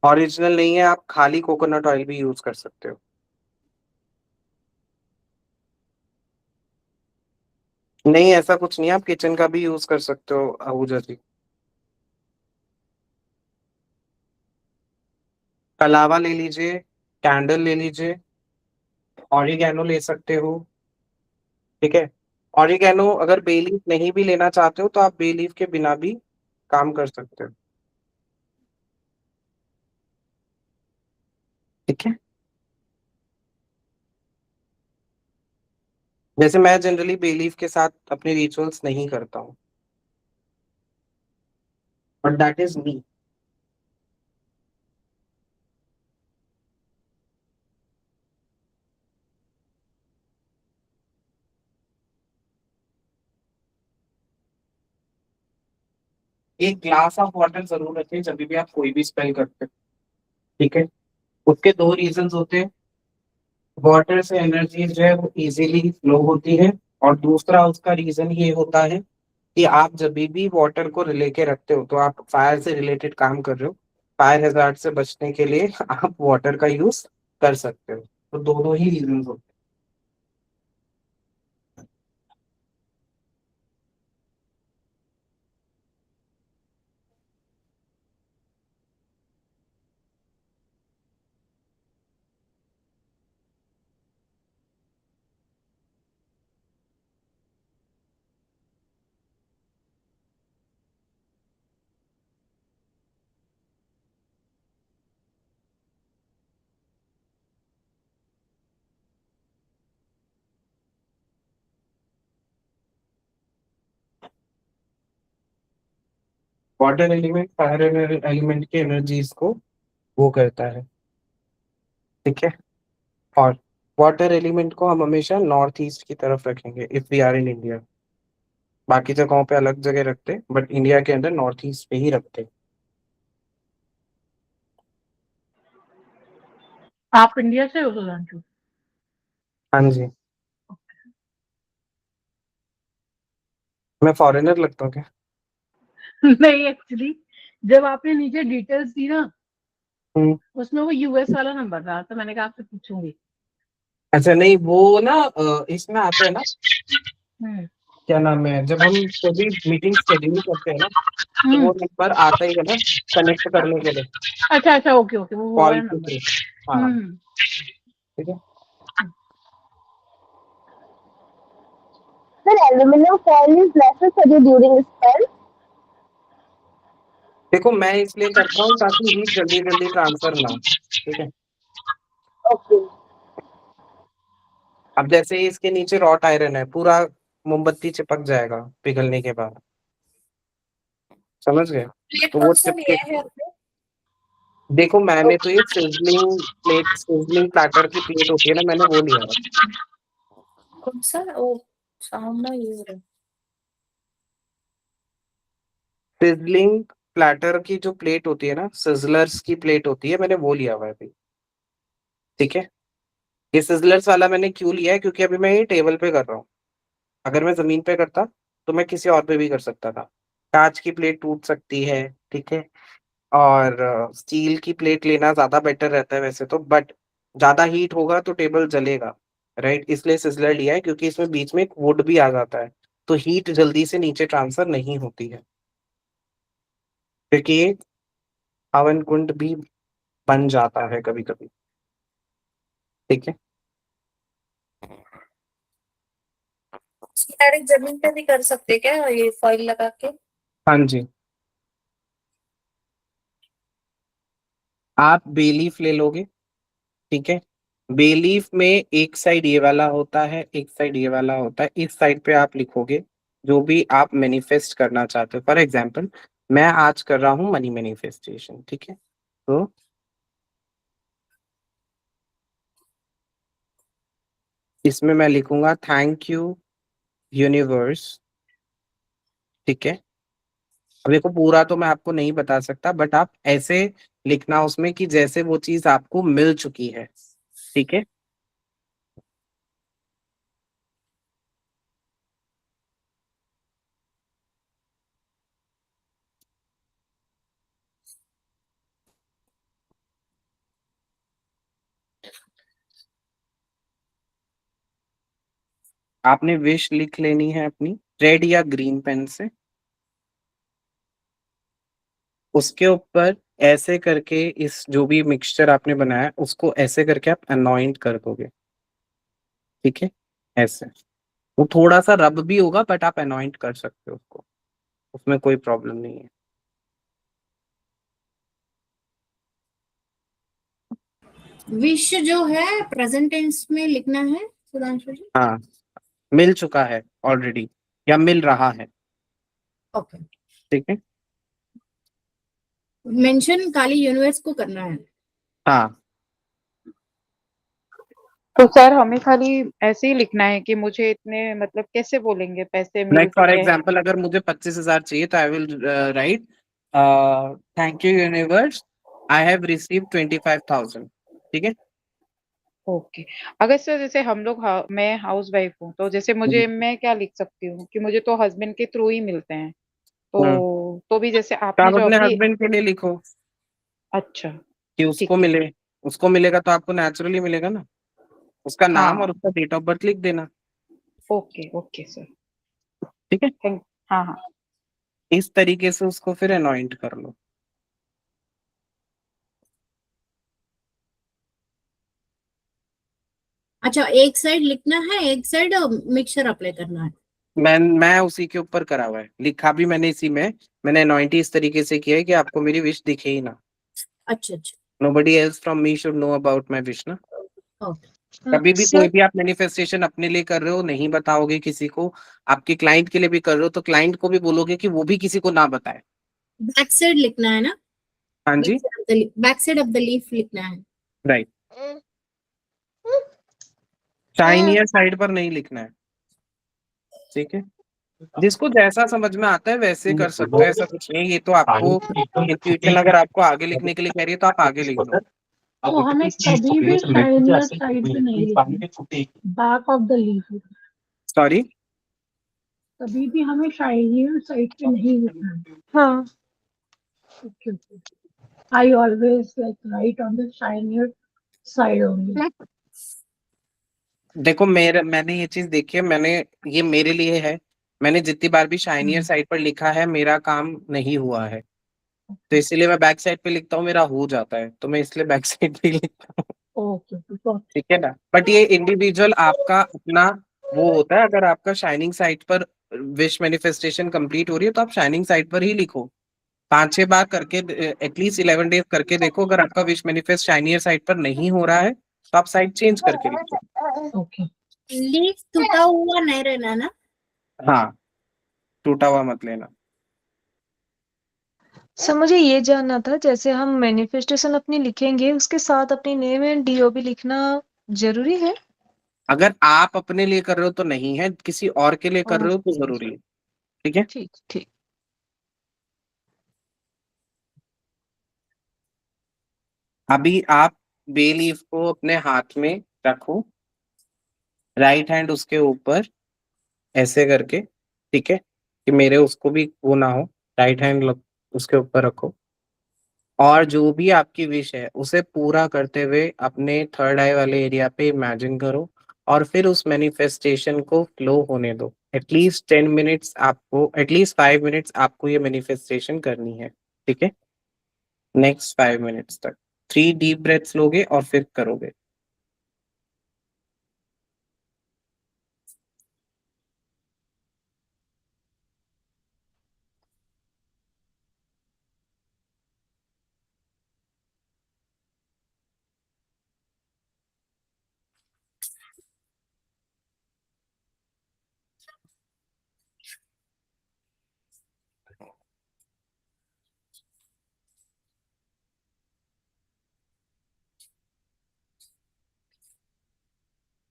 ओरिजिनल नहीं है, आप खाली कोकोनट ऑयल भी यूज कर सकते हो। नहीं, ऐसा कुछ नहीं है, आप किचन का भी यूज कर सकते हो आहूजा जी। कलावा ले लीजिए, कैंडल ले लीजिए, ऑरिगेनो ले सकते हो, ठीक है। ऑरिगेनो अगर बे लीफ नहीं भी लेना चाहते हो तो आप बे लीफ के बिना भी काम कर सकते हो, ठीक है। जैसे मैं जनरली बे लीफ के साथ अपने रिचुअल्स नहीं करता हूँ, बट दैट इज मी। एक ग्लास ऑफ वाटर जरूर रखें जब भी आप कोई भी स्पेल करते हो, ठीक है। उसके दो रीजंस होते हैं, वाटर से एनर्जी जो है वो इजीली फ्लो होती है, और दूसरा उसका रीजन ये होता है कि आप जब भी वाटर को रिले के रखते हो तो आप फायर से रिलेटेड काम कर रहे हो, फायर हैजार्ड से बचने के लिए आप वाटर का यूज कर सकते हो। तो दोनों ही रीजन होते हैं। वाटर एलिमेंट फायर एलिमेंट की एनर्जीज को वो करता है, ठीक है। और वाटर एलिमेंट को हम हमेशा नॉर्थ ईस्ट की तरफ रखेंगे if we are in India. बाकी जगहों पे अलग जगह रखते, बट इंडिया के अंदर नॉर्थ ईस्ट पे ही रखते।
आप इंडिया से हो सुधांशु?
हाँ जी। मैं फॉरेनर लगता हूँ क्या?
नहीं, एक्चुअली जब आपने नीचे डिटेल्स दी ना,
हम्म।
उसमें वो यूएस वाला नंबर था, तो मैंने कहा आपसे पूछूंगी।
अच्छा नहीं, वो ना इसमें आता है ना,
हम्म
क्या नाम है, जब हम कभी मीटिंग शेड्यूल करते हैं ना, तो वो
हम्म
नंबर आता ही है ना कनेक्ट करने के लिए,
अच्छा अच्छा, ओके ओके, वो
कॉल
वाला
के
नंबर।
थ्रू। हाँ
हम्म
ठीक है।
Sir, aluminum foil is necessary during spell.
देखो मैं इसलिए करता हूँ ताकि हीट जल्दी जल्दी ट्रांसफर ना हो, ठीक है।
Okay.
अब जैसे ही इसके नीचे रॉट आयरन है, पूरा मोमबत्ती चिपक जाएगा पिघलने के बाद, समझ गए?
प्लेट
तो वो
कौन सा
चिपके।
लिया है आपने?
देखो मैंने तो ये सिजलिंग प्लेट, सिजलिंग प्लेटर की प्लेट होती है ना, मैंने वो लिया है।
कौन सा? ओ, साउंड ना ये हो रहा है।
सिजलिंग प्लेटर की जो प्लेट होती है ना, सिजलर्स की प्लेट होती है, मैंने वो लिया हुआ है अभी, ठीक है। ये सिजलर्स वाला मैंने क्यों लिया है, क्योंकि अभी मैं ये टेबल पे कर रहा हूँ। अगर मैं जमीन पे करता तो मैं किसी और पे भी कर सकता था। कांच की प्लेट टूट सकती है, ठीक है। और स्टील की प्लेट लेना ज्यादा बेटर रहता है वैसे तो, बट ज्यादा हीट होगा तो टेबल जलेगा, राइट। इसलिए सिजलर लिया है, क्योंकि इसमें बीच में एक वुड भी आ जाता है, तो हीट जल्दी से नीचे ट्रांसफर नहीं होती है, क्योंकि ये हवन कुंड भी बन जाता है कभी कभी, ठीक है।
डायरेक्ट जमीन पे भी कर सकते हैं क्या ये फॉइल लगा के?
हाँ जी। आप बेलीफ ले लोगे, ठीक है। बेलीफ में एक साइड ये वाला होता है, एक साइड ये वाला होता है। इस साइड पे आप लिखोगे जो भी आप मैनिफेस्ट करना चाहते हो। फॉर एग्जाम्पल मैं आज कर रहा हूँ मनी मैनिफेस्टेशन, ठीक है। तो इसमें मैं लिखूंगा थैंक यू यूनिवर्स, ठीक है। अब देखो पूरा तो मैं आपको नहीं बता सकता, बट आप ऐसे लिखना उसमें कि जैसे वो चीज आपको मिल चुकी है, ठीक है। आपने विश लिख लेनी है अपनी रेड या ग्रीन पेन से। उसके ऊपर ऐसे करके इस जो भी मिक्सचर आपने बनाया है, उसको ऐसे करके आप अनॉइंट कर दोगे, ठीक है। ऐसे वो थोड़ा सा रब भी होगा, बट आप अनॉइंट कर सकते हो उसको, उसमें कोई प्रॉब्लम नहीं है।
विश जो है प्रेजेंट टेंस में लिखना है सुधांशु जी?
हाँ, मिल चुका है ऑलरेडी या मिल रहा है,
ओके।
ठीक है।
मेंशन काली यूनिवर्स को करना है।
हाँ
तो सर हमें खाली ऐसे ही लिखना है कि मुझे इतने मतलब कैसे बोलेंगे पैसे मिल
लाइक फॉर
चुके हैं?
एग्जाम्पल अगर मुझे 25,000 चाहिए तो I will write thank you universe, I have receive 25,000, ठीक है।
ओके। अगर सर जैसे हम लोग मैं हाउस वाइफ हूँ, तो जैसे मुझे मैं क्या लिख सकती हूँ कि मुझे तो हस्बैंड के थ्रू ही मिलते हैं,
हम्म,
तो भी जैसे
तो
आपने
आप
जो
अपने
अभी।
हस्बैंड के लिए लिखो
अच्छा।
कि
ठीक
उसको
है।
मिले। उसको मिलेगा तो आपको नेचुरली मिलेगा ना, उसका नाम और
हाँ।
उसका डेट ऑफ बर्थ लिख देना,
ओके ओके सर।
ठीक है।
थैंक। हाँ हाँ।
इस तरीके से उसको फिर अनॉइंट कर लो।
अच्छा, एक साइड लिखना है, एक साइड मिक्सचर अप्लाई करना है।
मैं उसी के ऊपर करा हुआ है, लिखा भी मैंने इसी में। मैंने अनॉइंट इस तरीके से किया है कि आपको मेरी विश दिखे ही ना।
अच्छा अच्छा।
Nobody else from me should know about my wish ना।
ओके।
कभी भी कोई
सर
भी आप मैनिफेस्टेशन अपने लिए कर रहे हो नहीं बताओगे किसी को, आपके क्लाइंट के लिए भी कर रहे हो तो क्लाइंट को भी बोलोगे कि वो भी किसी को ना बताए।
बैक साइड लिखना है ना?
हाँ जी,
back side of the leaf लिखना है।
राइट। शाइनियर साइड पर नहीं लिखना है, ठीक है। जिसको जैसा समझ में आता है वैसे कर सकते हैं, ऐसा कुछ नहीं। ये तो आपको इंट्यूशन अगर आपको आगे लिखने के लिए कह रही है तो आप आगे लिख दो।
तो हमें कभी भी शाइनियर साइड पे नहीं लिखना, back of the leaf.
Sorry,
कभी भी हमें शाइनियर साइड पे नहीं लिखना है।
हाँ,
okay okay. I always like right on the shinier side only.
देखो मैंने ये चीज देखी है, ये मेरे लिए है। मैंने जितनी बार भी शाइनियर साइड पर लिखा है मेरा काम नहीं हुआ है, तो इसीलिए मैं बैक साइड पे लिखता हूँ, मेरा हो जाता है, तो मैं इसलिए बैक साइड पे लिखता हूँ।
Okay okay.
ठीक है ना। बट ये इंडिविजुअल आपका अपना वो होता है। अगर आपका शाइनिंग साइड पर विश मैनिफेस्टेशन कंप्लीट हो रही है तो आप शाइनिंग साइड पर ही लिखो। 5-6 बार करके, एटलीस्ट 11 डेज करके देखो। अगर आपका विश मैनिफेस्ट शाइनियर साइड पर नहीं हो रहा है तो आप साइड चेंज करके लिखो।
ओके।
लीफ टूटा हुआ नहीं रहना ना।
हाँ, टूटा हुआ मत लेना।
सर मुझे ये जानना था, जैसे हम मैनिफेस्टेशन अपनी लिखेंगे उसके साथ अपनी नेम एंड डीओ भी लिखना जरूरी है?
अगर आप अपने लिए कर रहे हो तो नहीं है, किसी और के लिए कर रहे हो तो
ओके,
जरूरी है। ठीक है।
ठीक ठीक।
अभी आप बे लीफ को अपने हाथ में रखो, राइट हैंड उसके ऊपर ऐसे करके, ठीक है, कि मेरे उसको भी वो ना हो। राइट हैंड उसके ऊपर रखो, और जो भी आपकी विश है उसे पूरा करते हुए अपने थर्ड आई वाले एरिया पे इमेजिन करो, और फिर उस मैनिफेस्टेशन को फ्लो होने दो। एटलीस्ट 10 मिनट्स आपको, एटलीस्ट 5 मिनट्स आपको ये मैनिफेस्टेशन करनी है, ठीक है। नेक्स्ट 5 मिनट्स तक 3 डीप ब्रेथ्स लोगे और फिर करोगे।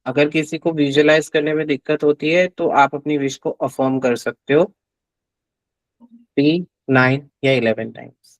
अगर किसी को विजुअलाइज करने में दिक्कत होती है तो आप अपनी विश को अफर्म कर सकते हो 3, 9 या 11 टाइम्स।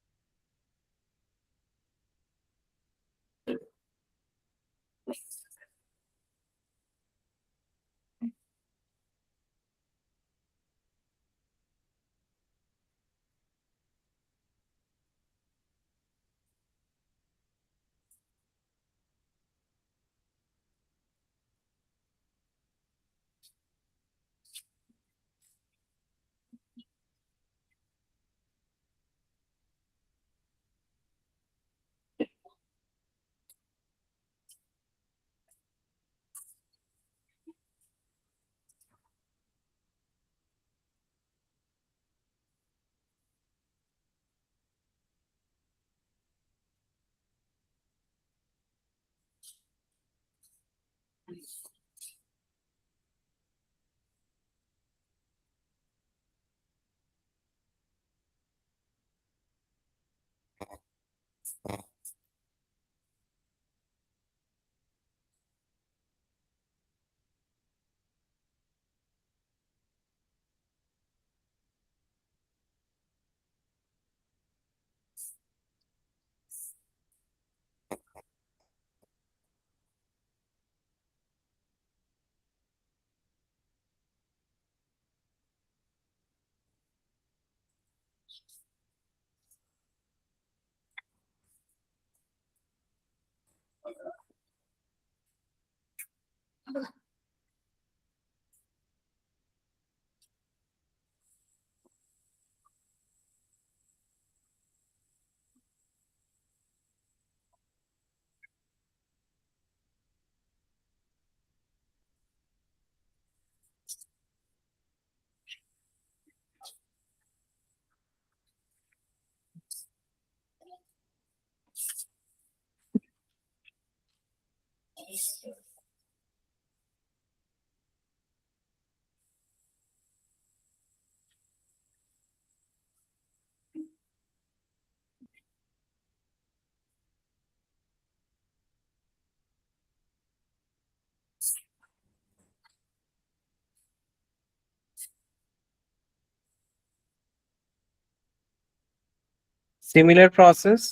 सिमिलर प्रोसेस,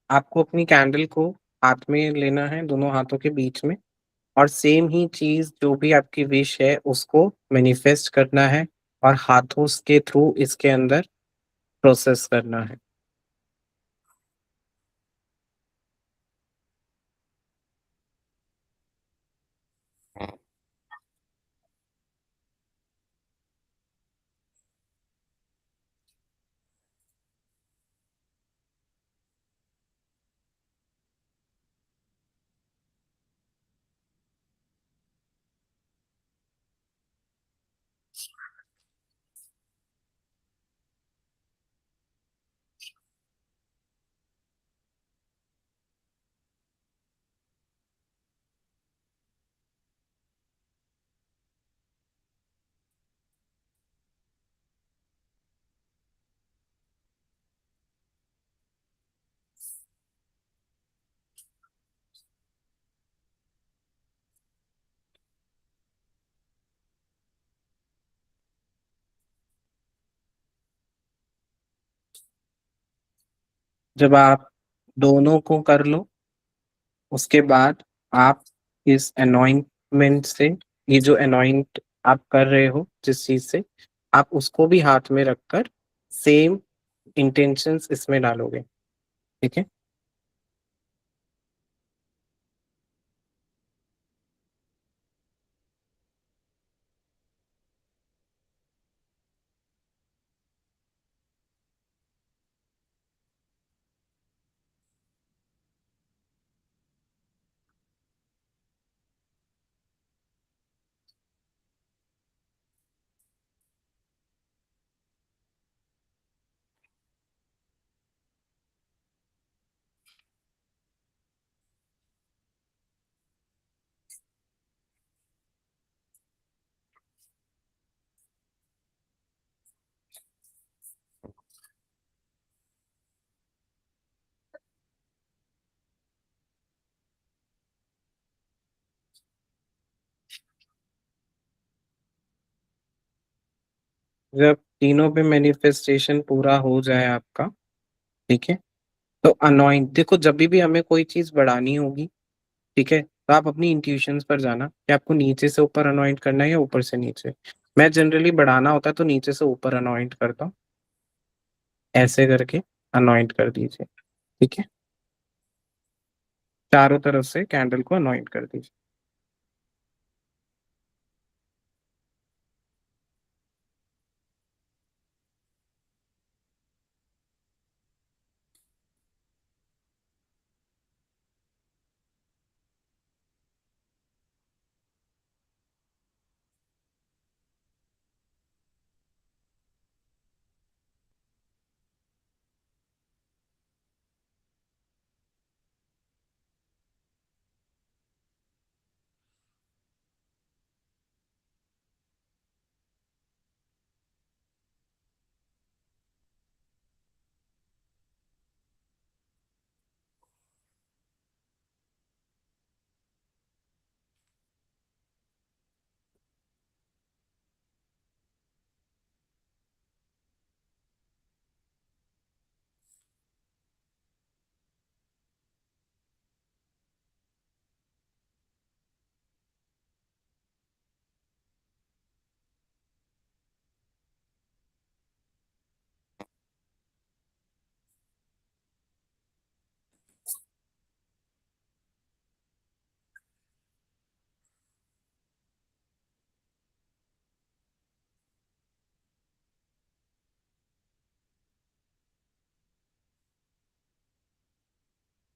आपको अपनी कैंडल को हाथ में लेना है, दोनों हाथों के बीच में, और सेम ही चीज जो भी आपकी विश है उसको मैनिफेस्ट करना है और हाथों के थ्रू इसके अंदर प्रोसेस करना है। जब आप दोनों को कर लो, उसके बाद आप इस अनॉइंटमेंट से, ये जो अनॉइंट आप कर रहे हो जिस चीज से, आप उसको भी हाथ में रखकर सेम इंटेंशंस इसमें डालोगे। ठीक है। जब तीनों पे मैनिफेस्टेशन पूरा हो जाए आपका, ठीक है, तो अनॉइंट देखो, जब भी हमें कोई चीज बढ़ानी होगी, ठीक है, तो आप अपनी इंट्यूशंस पर जाना कि आपको नीचे से ऊपर अनॉइंट करना है या ऊपर से नीचे। मैं जनरली बढ़ाना होता है तो नीचे से ऊपर अनॉइंट करता हूँ, ऐसे करके अनॉइंट कर दीजिए। ठीक है, चारों तरफ से कैंडल को अनॉइंट कर दीजिए।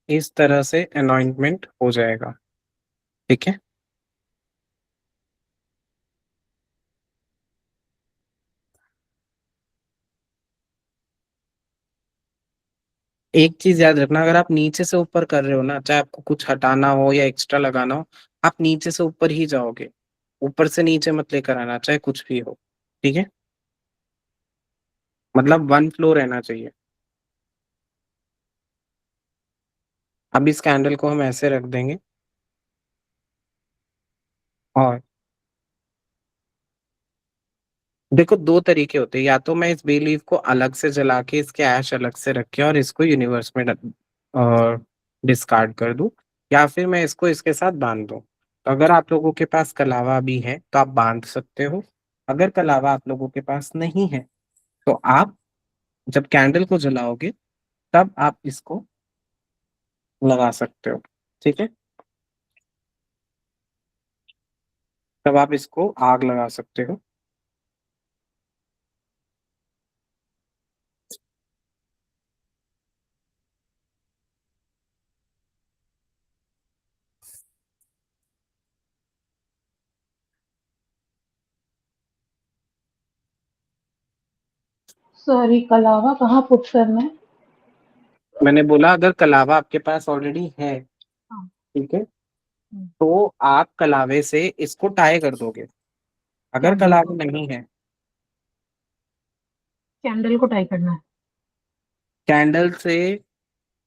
इस तरह से अनॉइंटमेंट हो जाएगा। ठीक है, एक चीज याद रखना, अगर आप नीचे से ऊपर कर रहे हो ना, चाहे आपको कुछ हटाना हो या एक्स्ट्रा लगाना हो, आप नीचे से ऊपर ही जाओगे, ऊपर से नीचे मत लेकर आना, चाहे कुछ भी हो। ठीक है, मतलब वन फ्लो रहना चाहिए। अब इस कैंडल को हम ऐसे रख देंगे, और देखो दो तरीके होते हैं, या तो मैं इस बे लीफ को अलग से जला के इसके ऐश अलग से रखे और इसको यूनिवर्स में डिस्कार्ड कर दूं, या फिर मैं इसको इसके साथ बांध दूं। तो अगर आप लोगों के पास कलावा भी है तो आप बांध सकते हो। अगर कलावा आप लोगों के पास नहीं है तो आप जब कैंडल को जलाओगे तब आप इसको लगा सकते हो। ठीक है, तब आप इसको आग लगा सकते हो।
सॉरी, कलावा कहाँ पुट करना है?
मैंने बोला अगर कलावा आपके पास ऑलरेडी है,
हाँ।
ठीक है,
हम्म,
तो आप कलावे से इसको टाई कर दोगे। अगर
कैंडल को
कलावा नहीं है,
कैंडल को टाई करना है।
कैंडल से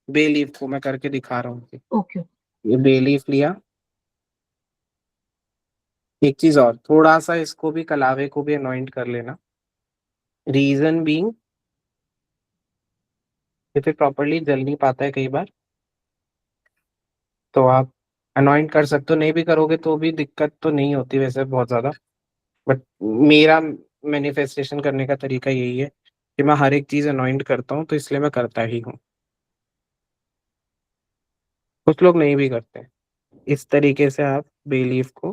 बे लीफ को मैं करके दिखा रहा हूँ।
ओके।
ये बे लीफ लिया। एक चीज और, थोड़ा सा इसको भी कलावे को भी अनॉइंट कर लेना। रीजन बीइंग, ये फिर प्रॉपरली जल नहीं पाता है कई बार, तो आप अनॉइंट कर सकते हो। नहीं भी करोगे तो भी दिक्कत तो नहीं होती वैसे बहुत ज्यादा, बट मेरा मैनिफेस्टेशन करने का तरीका यही है कि मैं हर एक चीज अनॉइंट करता हूँ, तो इसलिए मैं करता ही हूँ। कुछ लोग नहीं भी करते। इस तरीके से आप बे लीफ को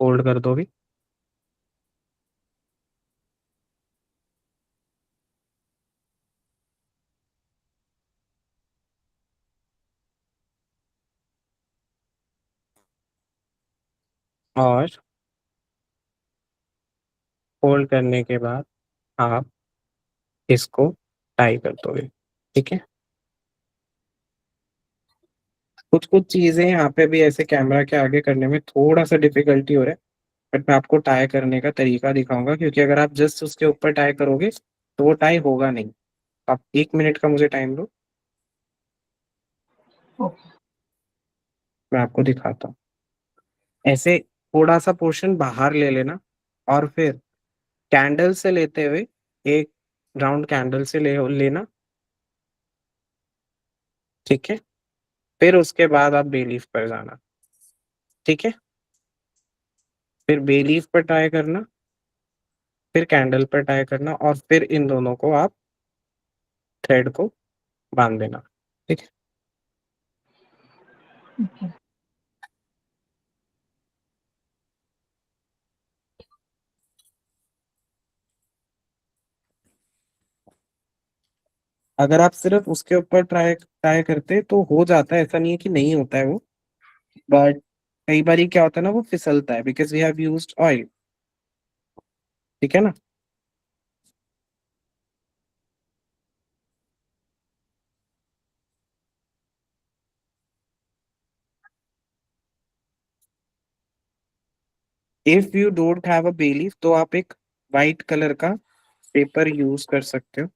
होल्ड कर दोगे। और होल्ड करने के बाद आप इसको टाई कर दोगे। ठीक है, कुछ कुछ चीजें यहाँ पे भी ऐसे कैमरा के आगे करने में थोड़ा सा डिफिकल्टी हो रहा है, बट मैं आपको टाई करने का तरीका दिखाऊंगा, क्योंकि अगर आप जस्ट उसके ऊपर टाई करोगे तो वो टाई होगा नहीं। आप 1 मिनट का मुझे टाइम दो,
ओके।
मैं आपको दिखाता हूँ। ऐसे थोड़ा सा पोर्शन बाहर ले लेना, और फिर कैंडल से लेते हुए एक राउंड कैंडल से ले लेना। ठीक है, फिर उसके बाद आप बे लीफ पर जाना। ठीक है, फिर बे लीफ पर ट्राई करना, फिर कैंडल पर ट्राई करना, और फिर इन दोनों को आप थ्रेड को बांध देना। ठीक है,
ओके।
अगर आप सिर्फ उसके ऊपर ट्राई ट्राई करते तो हो जाता है, ऐसा नहीं है कि नहीं होता है वो, बट कई बार क्या होता है ना, वो फिसलता है because we have used oil. ठीक है ना। If you don't have a bay leaf तो आप एक वाइट कलर का पेपर यूज कर सकते हो।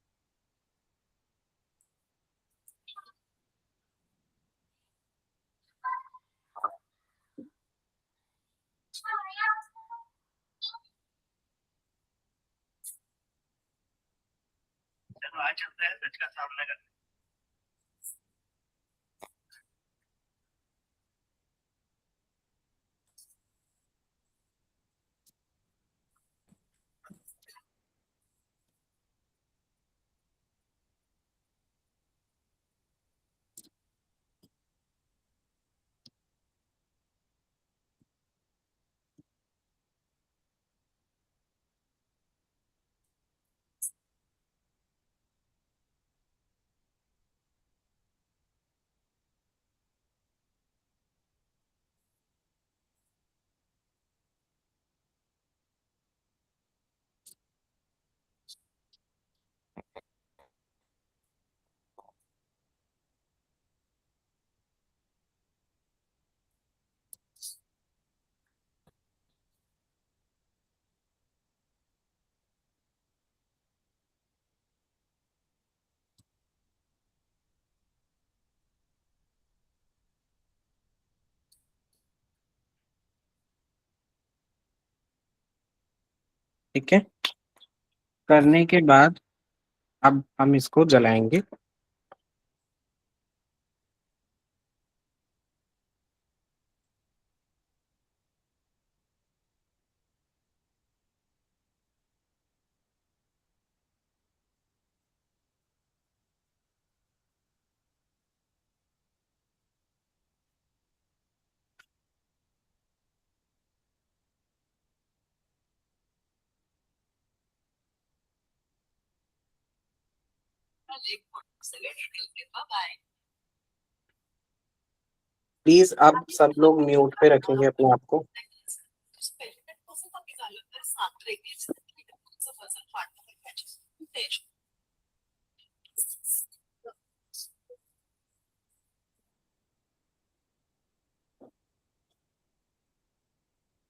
ठीक है, करने के बाद अब हम इसको जलाएंगे। प्लीज अब सब लोग म्यूट पे रखेंगे अपने आप को।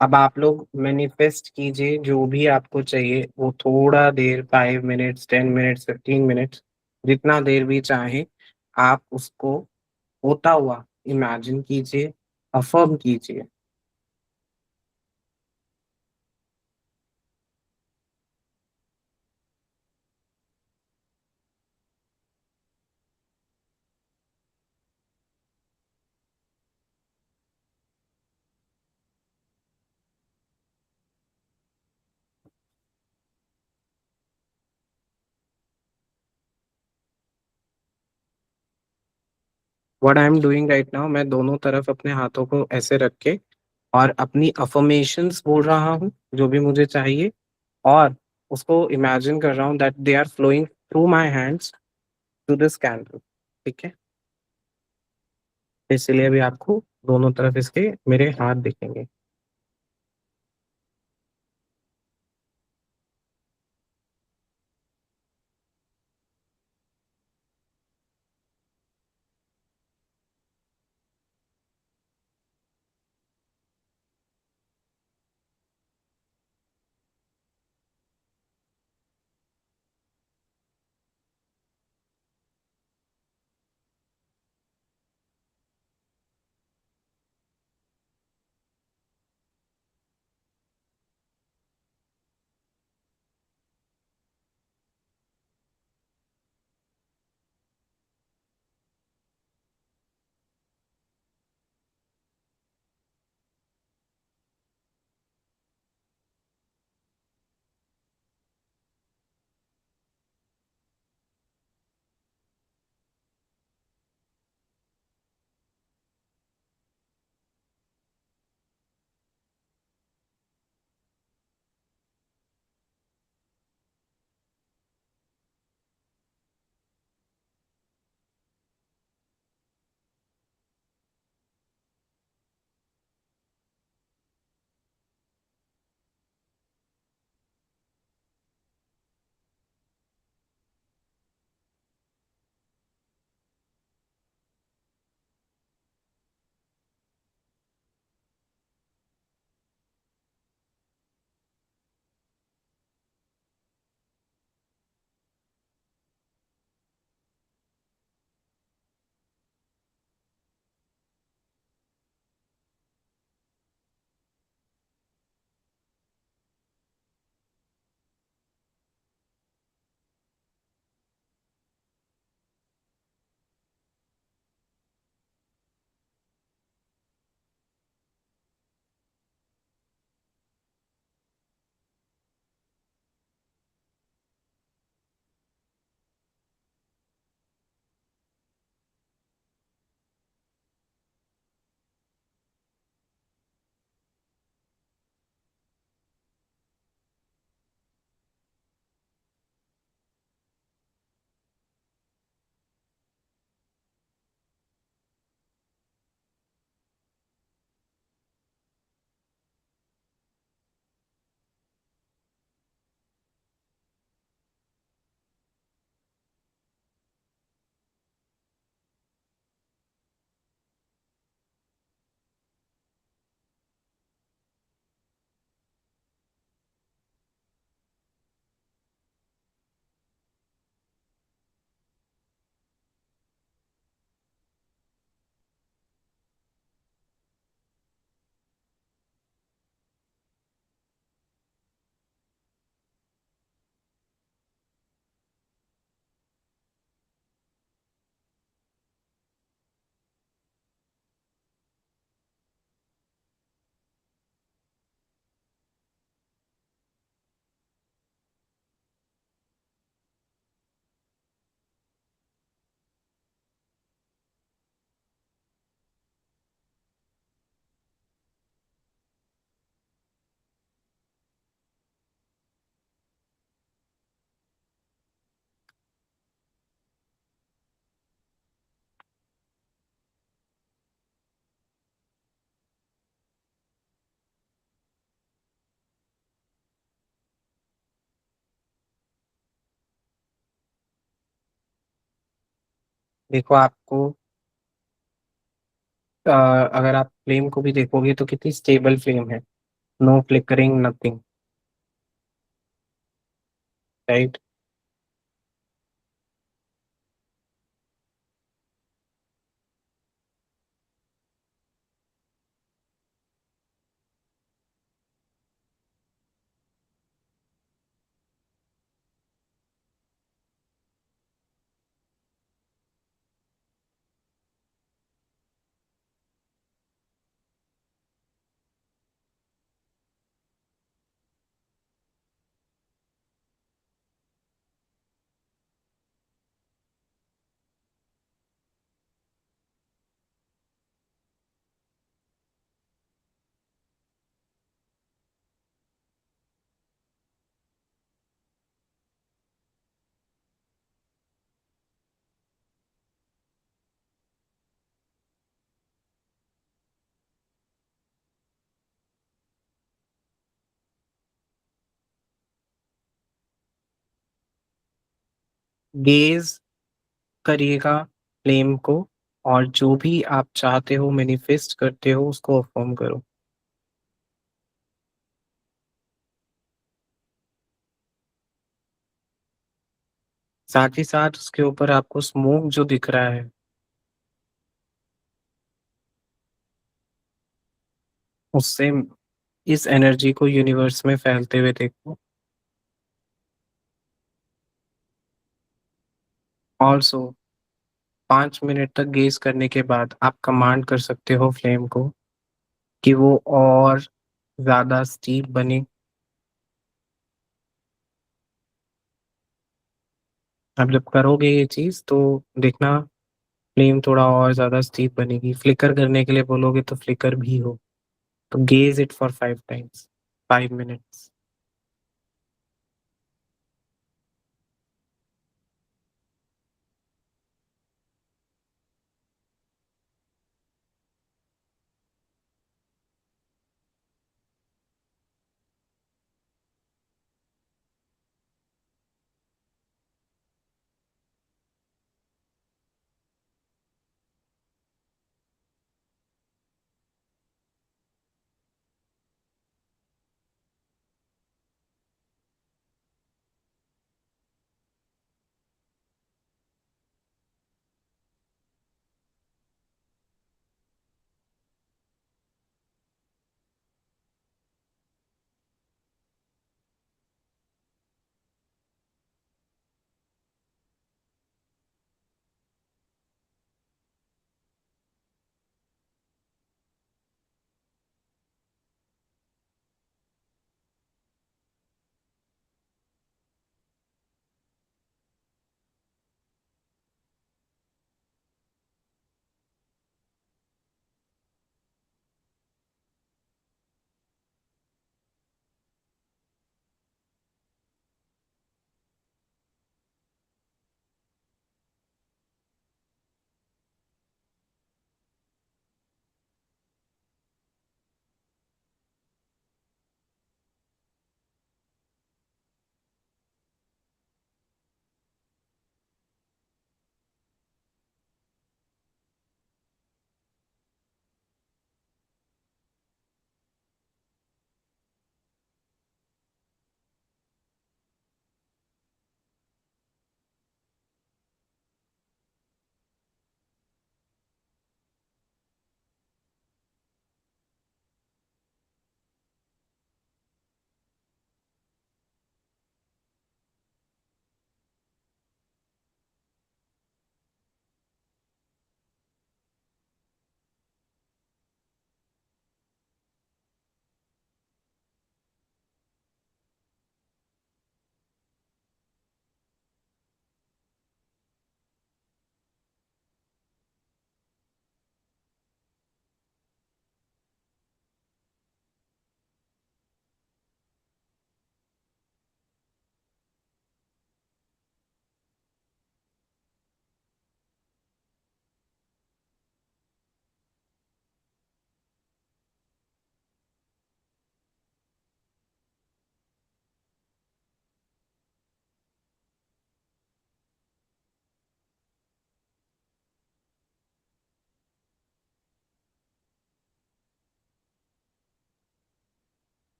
अब आप लोग मैनिफेस्ट कीजिए जो भी आपको चाहिए, वो थोड़ा देर, 5 मिनट्स, 10 मिनट्स, 15 मिनट्स, जितना देर भी चाहे आप उसको होता हुआ इमेजिन कीजिए, अफर्म कीजिए। What I am doing right now, मैं दोनों तरफ अपने हाथों को ऐसे रख के और अपनी अफर्मेशंस बोल रहा हूँ जो भी मुझे चाहिए, और उसको इमेजिन कर रहा हूँ that they are flowing through my hands to this candle. ठीक है, इसलिए भी आपको दोनों तरफ इसके मेरे हाथ दिखेंगे। देखो आपको अगर आप फ्लेम को भी देखोगे तो कितनी स्टेबल फ्लेम है, no flickering nothing, right. Gaze करिएगा फ्लेम को, और जो भी आप चाहते हो मैनिफेस्ट करते हो उसको अफर्म करो। साथ ही साथ उसके ऊपर आपको स्मोक जो दिख रहा है, उससे इस एनर्जी को यूनिवर्स में फैलते हुए देखो। ऑल्सो 5 मिनट तक गेज करने के बाद आप कमांड कर सकते हो फ्लेम को कि वो और ज्यादा स्टीप बने। आप जब करोगे ये चीज तो देखना फ्लेम थोड़ा और ज्यादा स्टीप बनेगी। फ्लिकर करने के लिए बोलोगे तो फ्लिकर भी हो। तो gauge it for 5 times, 5 minutes.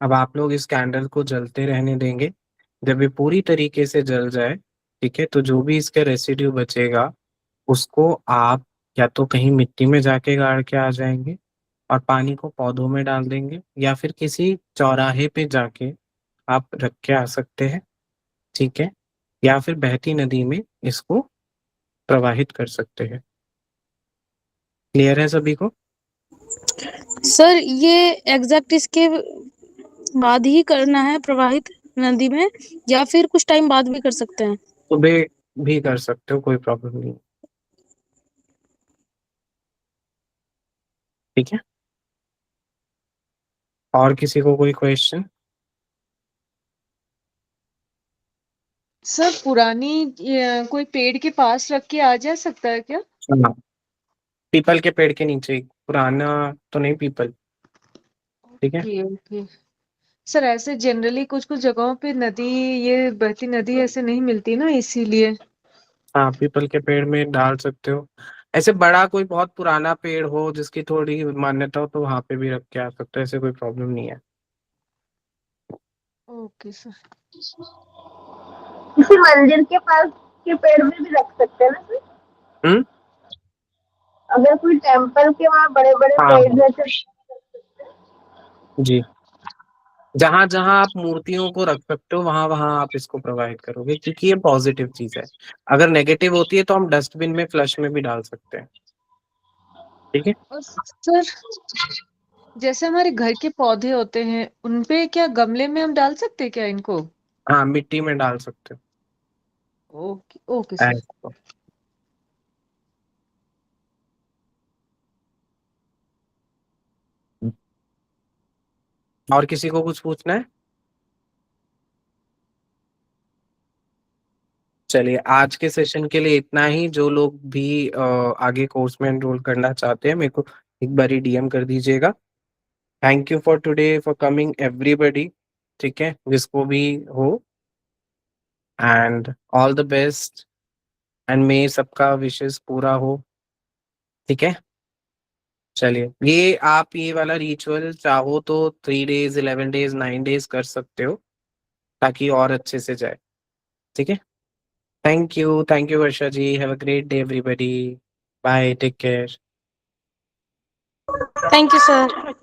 अब आप लोग इस कैंडल को जलते रहने देंगे। जब ये पूरी तरीके से जल जाए, ठीक है, तो जो भी इसका रेसिड्यू बचेगा उसको आप या तो कहीं मिट्टी में जाके गाड़ के आ जाएंगे और पानी को पौधों में डाल देंगे, या फिर किसी चौराहे पे जाके आप रख के आ सकते हैं, ठीक है, या फिर बहती नदी में इसको प्रवाहित कर सकते हैं। क्लियर है सभी को?
सर ये एग्जैक्ट इसके बाद ही करना है प्रवाहित नदी में, या फिर कुछ टाइम बाद भी कर सकते हैं?
सुबह भी कर सकते हो, कोई प्रॉब्लम नहीं, ठीक है। और किसी को कोई क्वेश्चन?
सर पुरानी कोई पेड़ के पास रख के आ जा सकता है क्या?
हाँ, पीपल के पेड़ के नीचे, पुराना तो नहीं पीपल, ठीक है।
Okay okay. सर ऐसे जनरली कुछ कुछ जगहों पे नदी, ये बहती नदी ऐसे नहीं मिलती ना, इसीलिए।
हाँ, पीपल के पेड़ में डाल सकते हो। ऐसे बड़ा कोई बहुत पुराना पेड़ हो जिसकी थोड़ी मान्यता हो तो वहां पे भी रख के आ सकते हो, ऐसे कोई प्रॉब्लम नहीं है।
Okay sir.
किसी मंदिर के पास के पेड़ में भी रख सकते हैं ना सर?
हम्म।
अगर कोई टेम्पल के वहाँ बड़े बड़े
हाँ
पेड़ रहते
जी, जहां जहां आप मूर्तियों को रख सकते हो वहां वहां आप इसको प्रोवाइड करोगे, क्योंकि ये पॉजिटिव चीज है। अगर नेगेटिव होती है तो हम डस्टबिन में, फ्लश में भी डाल सकते हैं, ठीक है।
और सर जैसे हमारे घर के पौधे होते हैं, उनपे क्या गमले में हम डाल सकते हैं क्या इनको?
हाँ, मिट्टी में डाल सकते
ओके ओके
हो
सर।
ऐसे। और किसी को कुछ पूछना है? चलिए, आज के सेशन के लिए इतना ही। जो लोग भी आगे कोर्स में एनरोल करना चाहते हैं मेरे को एक बारी डीएम कर दीजिएगा। Thank you for today for coming everybody, ठीक है, जिसको भी हो, and all the best, and मे सबका विशेष पूरा हो, ठीक है। चलिए, ये आप ये वाला रिचुअल चाहो तो 3 days, 11 days, 9 days कर सकते हो, ताकि और अच्छे से जाए, ठीक है। Thank you Varsha ji, have a great day everybody, bye, take care.
Thank you sir.